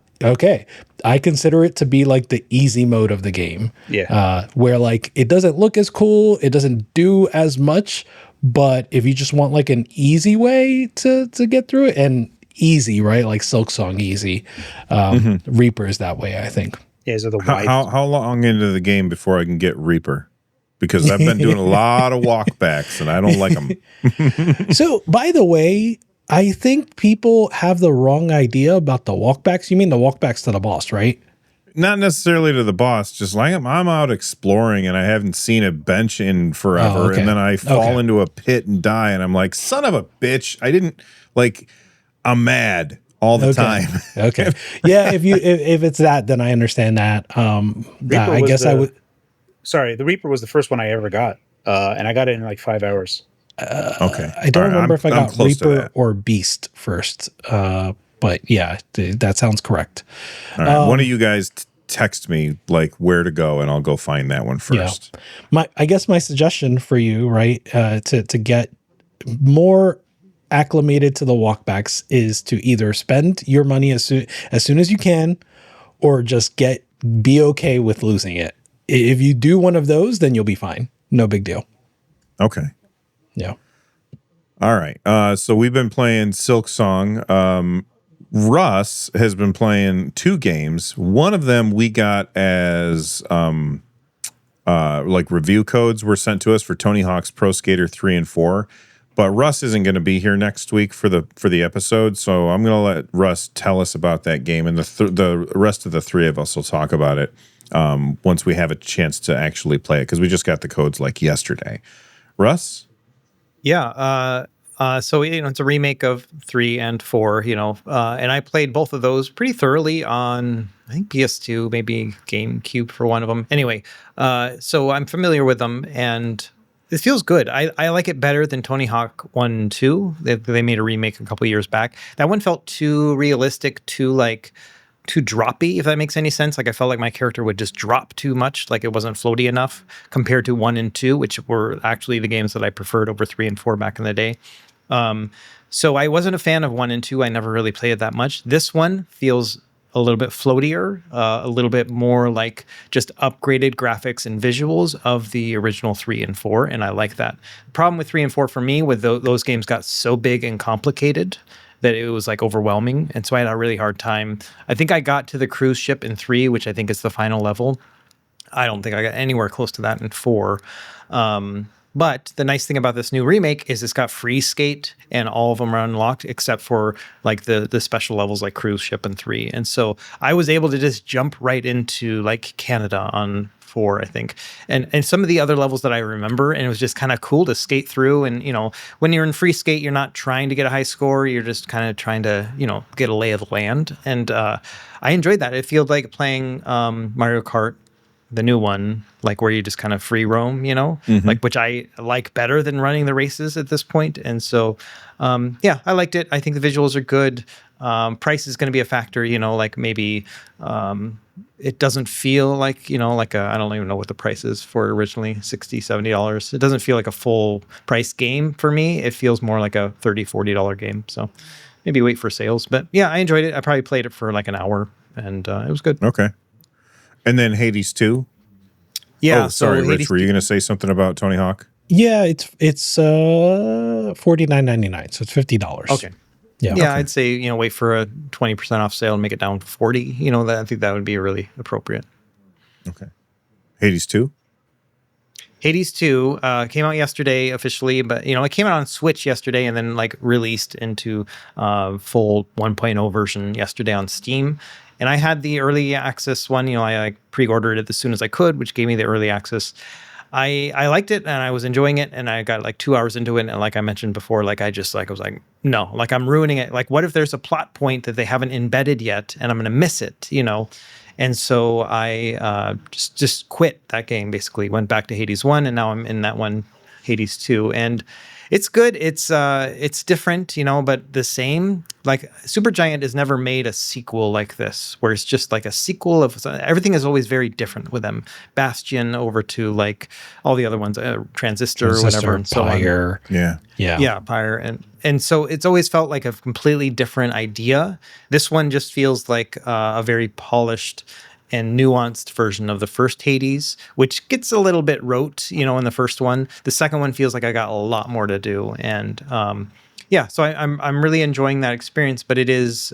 I consider it to be like the easy mode of the game. Yeah, where like it doesn't look as cool, it doesn't do as much, but if you just want like an easy way to get through it, and easy, right? Like Silk Song easy, Reaper is that way, I think. Yeah, so the how long into the game before I can get Reaper? Because I've been doing a lot of walkbacks and I don't like them. So, by the way, I think people have the wrong idea about the walkbacks. You mean the walkbacks to the boss, right? Not necessarily to the boss, just like I'm out exploring and I haven't seen a bench in forever. Oh, okay. And then I fall into a pit and die. And I'm like, son of a bitch. I'm mad all the time. Okay. Yeah. If it's that, then I understand that. I guess I would. Sorry. The Reaper was the first one I ever got. And I got it in like 5 hours. Okay. I don't remember if I got Reaper or Beast first. But yeah, that sounds correct. All right. One of you guys text me like where to go and I'll go find that one first. Yeah. I guess my suggestion for you, right, to get more acclimated to the walkbacks is to either spend your money as soon as you can, or just be okay with losing it. If you do one of those, then you'll be fine. No big deal. Okay. Yeah. All right. So we've been playing Silk Song. Russ has been playing 2 games. One of them we got as like review codes were sent to us for Tony Hawk's Pro Skater 3 and 4. But Russ isn't going to be here next week for the episode, so I'm going to let Russ tell us about that game, and the rest of the 3 of us will talk about it once we have a chance to actually play it, because we just got the codes like yesterday. Russ? Yeah, So it's a remake of 3 and 4. And I played both of those pretty thoroughly on, I think, PS2, maybe GameCube for one of them. Anyway, so I'm familiar with them, and it feels good. I like it better than Tony Hawk 1 and 2. They made a remake a couple years back. That one felt too realistic, too droppy, if that makes any sense. Like I felt like my character would just drop too much, like it wasn't floaty enough compared to 1 and 2, which were actually the games that I preferred over 3 and 4 back in the day. So I wasn't a fan of 1 and 2. I never really played it that much. This one feels a little bit floatier, a little bit more like just upgraded graphics and visuals of the original 3 and 4, and I like that. The problem with 3 and 4 for me with those games got so big and complicated that it was like overwhelming, and so I had a really hard time. I think I got to the cruise ship in 3, which I think is the final level. I don't think I got anywhere close to that in 4. But the nice thing about this new remake is it's got free skate, and all of them are unlocked except for like the special levels like cruise ship and 3. And so I was able to just jump right into like Canada on 4, I think, and some of the other levels that I remember, and it was just kind of cool to skate through. And when you're in free skate, you're not trying to get a high score, you're just kind of trying to get a lay of the land. And I enjoyed that. It feels like playing Mario Kart, the new one, like where you just kind of free roam, like, which I like better than running the races at this point. And so, I liked it. I think the visuals are good. Price is going to be a factor, like maybe it doesn't feel like, like I don't even know what the price is for originally, $60, $70. It doesn't feel like a full price game for me. It feels more like a $30, $40 game. So maybe wait for sales. But yeah, I enjoyed it. I probably played it for like an hour, and it was good. Okay. And then Hades 2? Yeah. Oh, sorry, Rich, were you going to say something about Tony Hawk? Yeah, it's $49.99, so it's $50. Okay. Yeah, Okay. I'd say, wait for a 20% off sale and make it down to 40. I think that would be really appropriate. Okay. Hades 2? Hades 2 came out yesterday officially, but it came out on Switch yesterday and then like released into full 1.0 version yesterday on Steam. And I had the early access one. I pre-ordered it as soon as I could, which gave me the early access. I liked it, and I was enjoying it, and I got like 2 hours into it, and like I mentioned before, like I was like, no, like I'm ruining it. Like, what if there's a plot point that they haven't embedded yet, and I'm gonna miss it, And so I just quit that game. Basically, went back to Hades 1, and now I'm in that one, Hades 2, and it's good. It's different, but the same. Like Supergiant has never made a sequel like this, where it's just like a sequel of everything is always very different with them. Bastion over to like all the other ones, Transistor or whatever, and so Pyre. on. Yeah, Pyre, and so it's always felt like a completely different idea. This one just feels like a very polished and nuanced version of the first Hades, which gets a little bit rote, in the first one. The second one feels like I got a lot more to do, and so I'm really enjoying that experience. But it is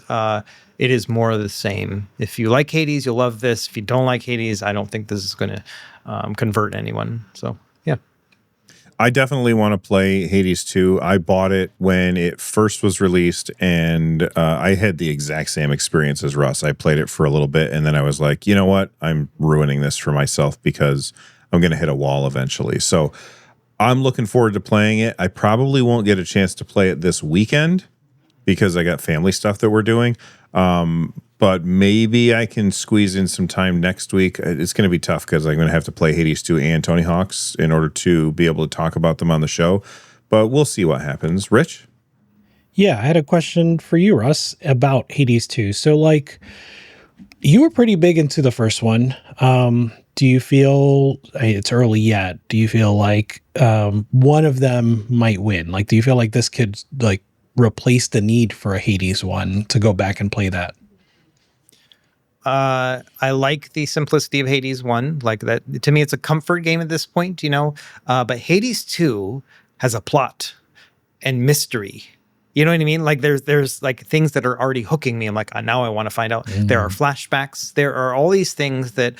more of the same. If you like Hades, you'll love this. If you don't like Hades, I don't think this is going to convert anyone. So yeah. I definitely want to play Hades 2. I bought it when it first was released, and I had the exact same experience as Russ. I played it for a little bit, and then I was like, you know what? I'm ruining this for myself because I'm going to hit a wall eventually. So I'm looking forward to playing it. I probably won't get a chance to play it this weekend because I got family stuff that we're doing. But maybe I can squeeze in some time next week. It's going to be tough because I'm going to have to play Hades 2 and Tony Hawk's in order to be able to talk about them on the show. But we'll see what happens. Rich? Yeah, I had a question for you, Russ, about Hades 2. So, like, you were pretty big into the first one. Do you feel, it's early yet, do you feel like one of them might win? Like, do you feel like this could, like, replace the need for a Hades one to go back and play that? I like the simplicity of Hades 1. Like that, to me, it's a comfort game at this point, but Hades 2 has a plot and mystery. You know what I mean? Like there's like things that are already hooking me. I'm like, now I want to find out. There are flashbacks. There are all these things that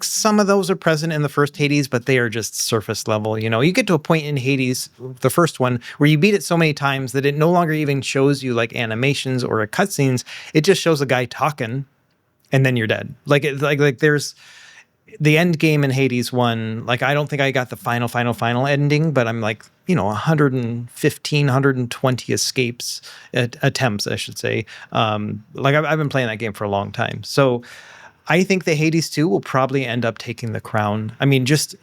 some of those are present in the first Hades, but they are just surface level. You get to a point in Hades, the first one, where you beat it so many times that it no longer even shows you like animations or cutscenes. It just shows a guy talking, and then you're dead. Like there's the end game in Hades 1, like I don't think I got the final ending, but I'm like, 115, 120 escapes, attempts, I should say. Like I've been playing that game for a long time. So I think the Hades 2 will probably end up taking the crown. I mean, just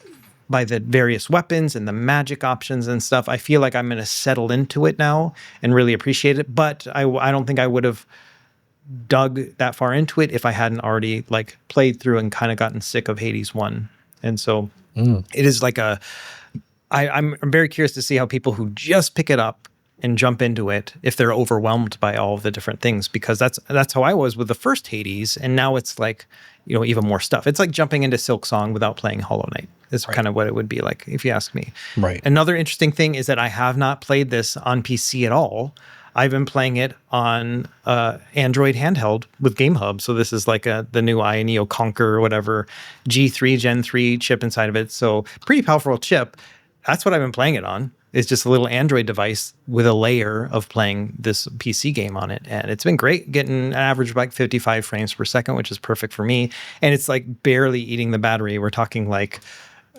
by the various weapons and the magic options and stuff, I feel like I'm going to settle into it now and really appreciate it. But I don't think I would have dug that far into it if I hadn't already like played through and kind of gotten sick of Hades 1. And so it is like I'm very curious to see how people who just pick it up and jump into it, if they're overwhelmed by all of the different things, because that's how I was with the first Hades, and now it's like, even more stuff. It's like jumping into Silk Song without playing Hollow Knight. Is kind of what it would be like, if you ask me. Right. Another interesting thing is that I have not played this on PC at all. I've been playing it on Android handheld with GameHub. So this is like the new Neo Conquer or whatever G3 Gen 3 chip inside of it. So pretty powerful chip. That's what I've been playing it on. It's just a little Android device with a layer of playing this PC game on it. And it's been great, getting an average of like 55 frames per second, which is perfect for me. And it's like barely eating the battery. We're talking like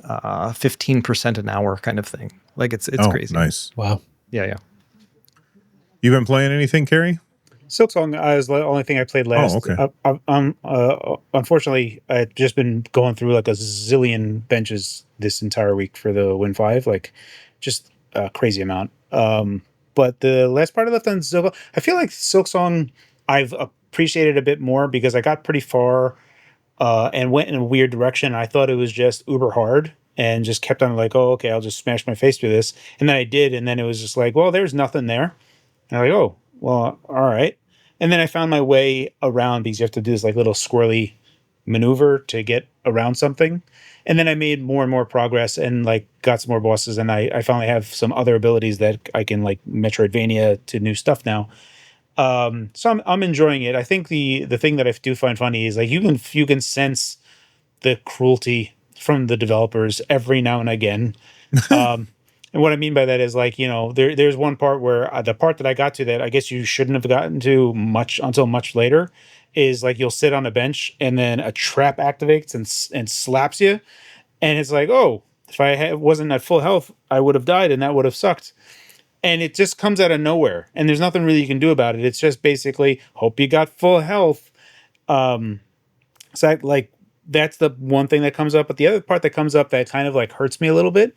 15% an hour kind of thing. Like it's crazy. Nice. Wow. Yeah. You been playing anything, Cary? Silk Song is the only thing I played last. Unfortunately, I've just been going through like a zillion benches this entire week for the Win 5, like just a crazy amount. But the last part I left on Silk, I feel like Silk Song I've appreciated a bit more because I got pretty far and went in a weird direction. I thought it was just uber hard and just kept on like, oh, okay, I'll just smash my face through this. And then I did. And then it was just like, well, there's nothing there. And I'm like, oh, well, all right. And then I found my way around because you have to do this like little squirrely maneuver to get around something. And then I made more and more progress and like got some more bosses. And I finally have some other abilities that I can like Metroidvania to new stuff now. So I'm enjoying it. I think the thing that I do find funny is like you can sense the cruelty from the developers every now and again. And what I mean by that is like, there's one part where the part that I got to that I guess you shouldn't have gotten to much until much later is like you'll sit on a bench and then a trap activates and slaps you. And it's like, oh, if I wasn't at full health, I would have died and that would have sucked. And it just comes out of nowhere. And there's nothing really you can do about it. It's just basically hope you got full health. So that's the one thing that comes up. But the other part that comes up that kind of like hurts me a little bit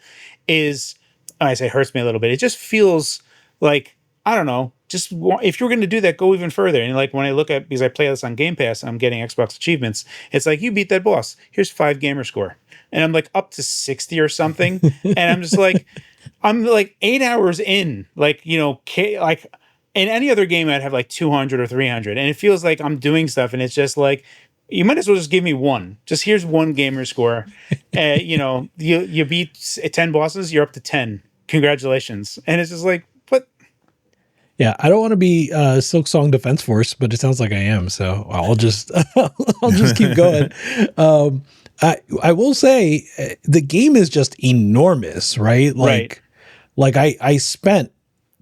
is, I say hurts me a little bit. It just feels like, I don't know, just if you're going to do that, go even further. And like when I look at, because I play this on Game Pass and I'm getting Xbox achievements, it's like, you beat that boss. Here's 5 gamer score. And I'm like up to 60 or something. And I'm just like, I'm like 8 hours in, like, like in any other game, I'd have like 200 or 300. And it feels like I'm doing stuff. And it's just like, you might as well just give me one. Just here's one gamer score. You beat 10 bosses, you're up to 10. Congratulations. And it's just like, what? Yeah, I don't want to be Silk Song Defense Force, but it sounds like I am. So I'll just I'll just keep going. I will say the game is just enormous, right? Like I spent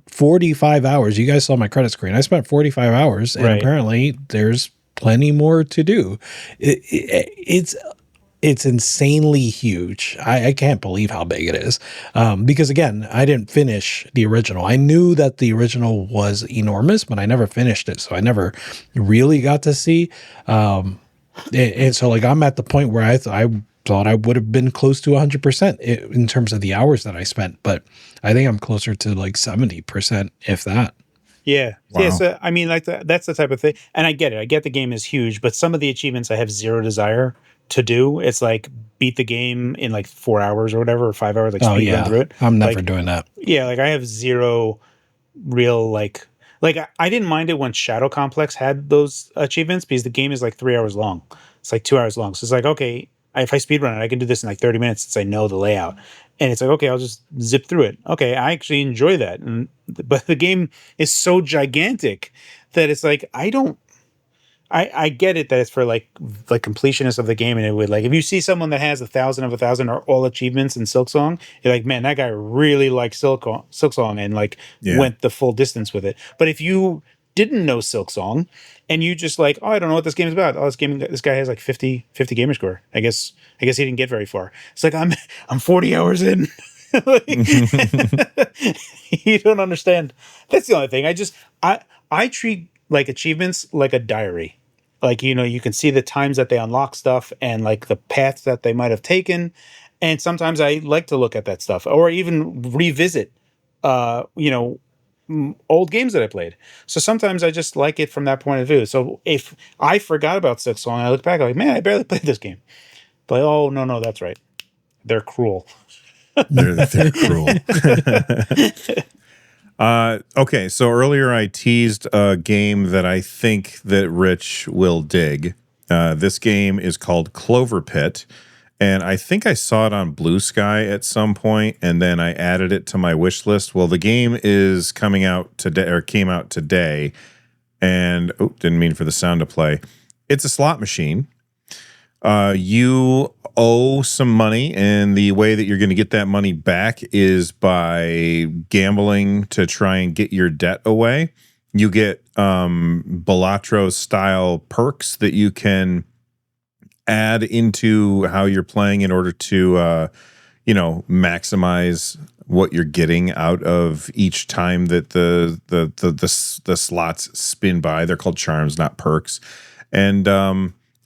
45 hours. You guys saw my credit screen. I spent 45 hours, and apparently there's plenty more to do. It's insanely huge. I can't believe how big it is. Because again, I didn't finish the original. I knew that the original was enormous, but I never finished it. So I never really got to see. And so like I'm at the point where I thought I would have been close to 100% in terms of the hours that I spent. But I think I'm closer to like 70%, if that. Yeah. Wow. Yeah. So, I mean, like that's the type of thing. And I get it. I get the game is huge, but some of the achievements I have zero desire to do. It's like beat the game in like 4 hours or whatever, or 5 hours, like speed run through it. I'm never doing that. Yeah. Like I have zero real, like I didn't mind it when Shadow Complex had those achievements because the game is like 3 hours long. It's like 2 hours long. So it's like, okay, if I speed run it, I can do this in like 30 minutes since I know the layout. And it's like, okay, I'll just zip through it. Okay, I actually enjoy that. But the game is so gigantic that it's like, I get it that it's for like completionists of the game. And it would like, if you see someone that has 1,000 of 1,000 or all achievements in Silk Song, you're like, man, that guy really likes Silk Song and like went the full distance with it. But if you didn't know Silk Song, and you just like, oh, I don't know what this game is about. Oh, this guy has like 50 gamer score. I guess he didn't get very far. It's like I'm 40 hours in. You don't understand. That's the only thing. I treat like achievements like a diary. Like, you can see the times that they unlock stuff and like the paths that they might have taken. And sometimes I like to look at that stuff or even revisit, old games that I played. So sometimes I just like it from that point of view. So if I forgot about Six Song, I look back, I'm like, man, I barely played this game. But oh, no, that's right. They're cruel. They're cruel. Okay, so earlier I teased a game that I think that Rich will dig. This game is called Clover Pit, and I think I saw it on Blue Sky at some point, and then I added it to my wish list. Well, the game is coming out today, or came out today, and didn't mean for the sound to play. It's a slot machine. You owe some money, and the way that you're going to get that money back is by gambling to try and get your debt away. You get Balatro style perks that you can add into how you're playing in order to maximize what you're getting out of each time that the slots spin by. They're called charms, not perks. And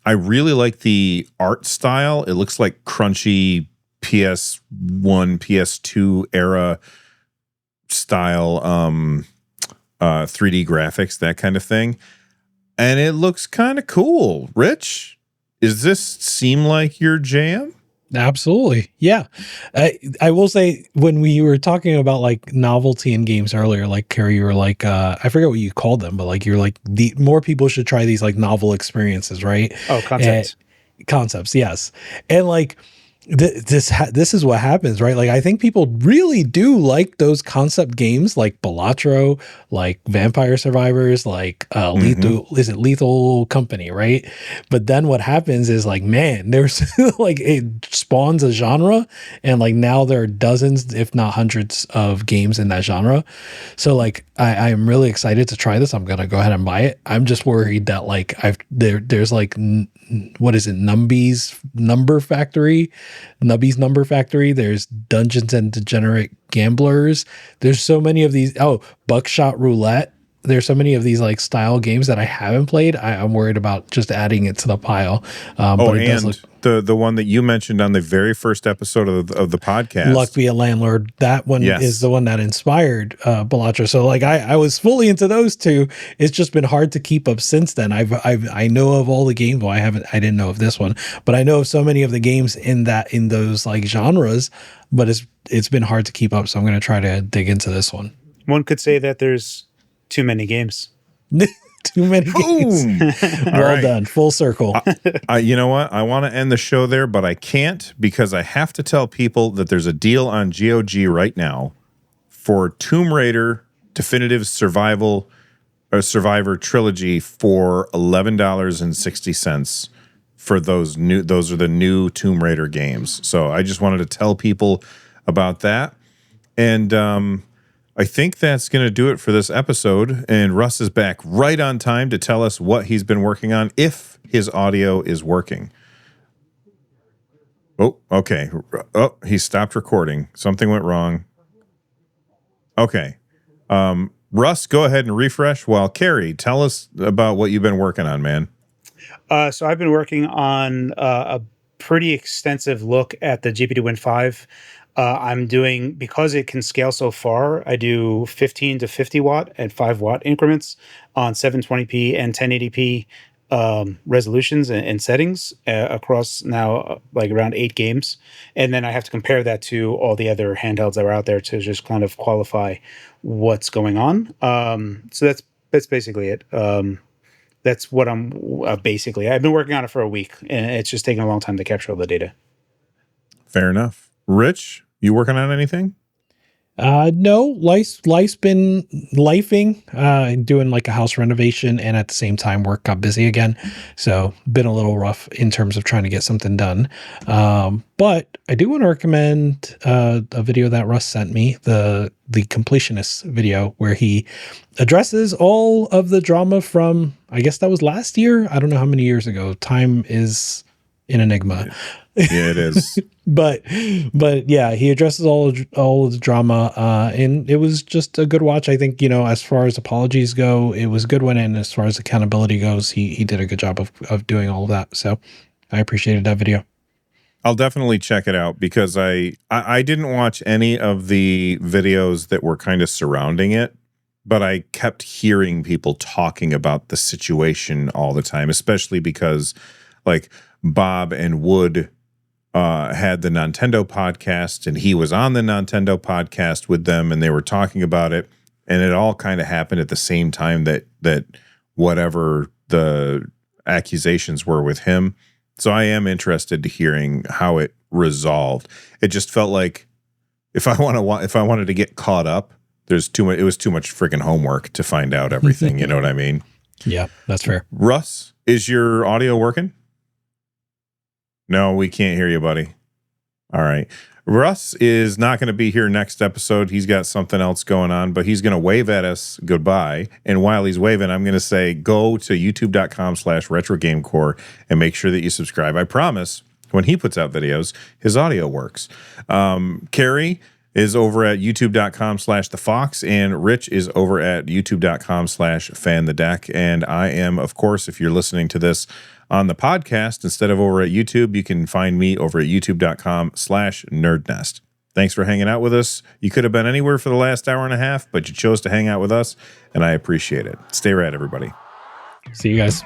I really like the art style. It looks like crunchy PS1, PS2 era style 3D graphics, that kind of thing. And it looks kind of cool. Rich, does this seem like your jam? Absolutely. Yeah. I will say, when we were talking about like novelty in games earlier, like Cary, you were like, I forget what you called them, but like, you're like, the more people should try these like novel experiences, right? Oh, concepts. Concepts, yes. And like, this is what happens, right? Like, I think people really do like those concept games like Balatro, like Vampire Survivors, like Lethal Company, right? But then what happens is like, man, there's like, it spawns a genre, and like now there are dozens, if not hundreds, of games in that genre. So like, I am really excited to try this. I'm gonna go ahead and buy it. I'm just worried that like there's like what is it, Nubby's Number Factory. There's Dungeons and Degenerate Gamblers. There's so many of these. Oh, Buckshot Roulette. There's so many of these like style games that I haven't played. I'm worried about just adding it to the pile. But it does look. The one that you mentioned on the very first episode of the podcast, Luck Be a Landlord. That one is the one that inspired Balatro. So like I was fully into those two. It's just been hard to keep up since then. I know of all the games. Well, I didn't know of this one, but I know of so many of the games in those like genres. But it's been hard to keep up. So I'm going to try to dig into this one. One could say that there's too many games. Too many games. Well done. Full circle. You know what? I want to end the show there, but I can't, because I have to tell people that there's a deal on GOG right now for Tomb Raider Definitive Survivor Trilogy for $11.60 for those are the new Tomb Raider games. So I just wanted to tell people about that. And I think that's going to do it for this episode. And Russ is back right on time to tell us what he's been working on, if his audio is working. Oh, okay. Oh, he stopped recording. Something went wrong. Okay. Russ, go ahead and refresh, while Cary, tell us about what you've been working on, man. So I've been working on a pretty extensive look at the GPD Win 5. I'm doing, because it can scale so far, I do 15 to 50 watt and 5 watt increments on 720p and 1080p resolutions and settings across now like around 8 games. And then I have to compare that to all the other handhelds that are out there to just kind of qualify what's going on. So that's basically it. That's what I'm basically. I've been working on it for a week, and it's just taking a long time to capture all the data. Fair enough. Rich, you working on anything? No, life's been lifing, doing like a house renovation, and at the same time work got busy again. So been a little rough in terms of trying to get something done. But I do want to recommend a video that Russ sent me, the completionist video, where he addresses all of the drama from, I guess that was last year. I don't know how many years ago. Time is an enigma. Yeah, it is. but yeah, he addresses all of the drama, and it was just a good watch. I think, as far as apologies go, it was a good one, and as far as accountability goes, he did a good job of doing all of that. So I appreciated that video. I'll definitely check it out because I didn't watch any of the videos that were kind of surrounding it, but I kept hearing people talking about the situation all the time, especially because like Bob and Wood had the Nintendo podcast, and he was on the Nintendo podcast with them, and they were talking about it, and it all kind of happened at the same time that whatever the accusations were with him. So I am interested to hearing how it resolved. It just felt like if I wanted to get caught up, there's too much. It was too much freaking homework to find out everything. You know what I mean? Yeah, that's fair. Russ, is your audio working? No, we can't hear you, buddy. All right. Russ is not going to be here next episode. He's got something else going on, but he's going to wave at us goodbye. And while he's waving, I'm going to say, go to youtube.com/retrogamecore and make sure that you subscribe. I promise when he puts out videos, his audio works. Cary is over at youtube.com/thefox, and Rich is over at youtube.com/fanthedeck. And I am, of course, if you're listening to this on the podcast instead of over at YouTube, you can find me over at youtube.com/NerdNest. Thanks for hanging out with us. You could have been anywhere for the last hour and a half, but you chose to hang out with us, and I appreciate it. Stay rad, everybody. See you guys.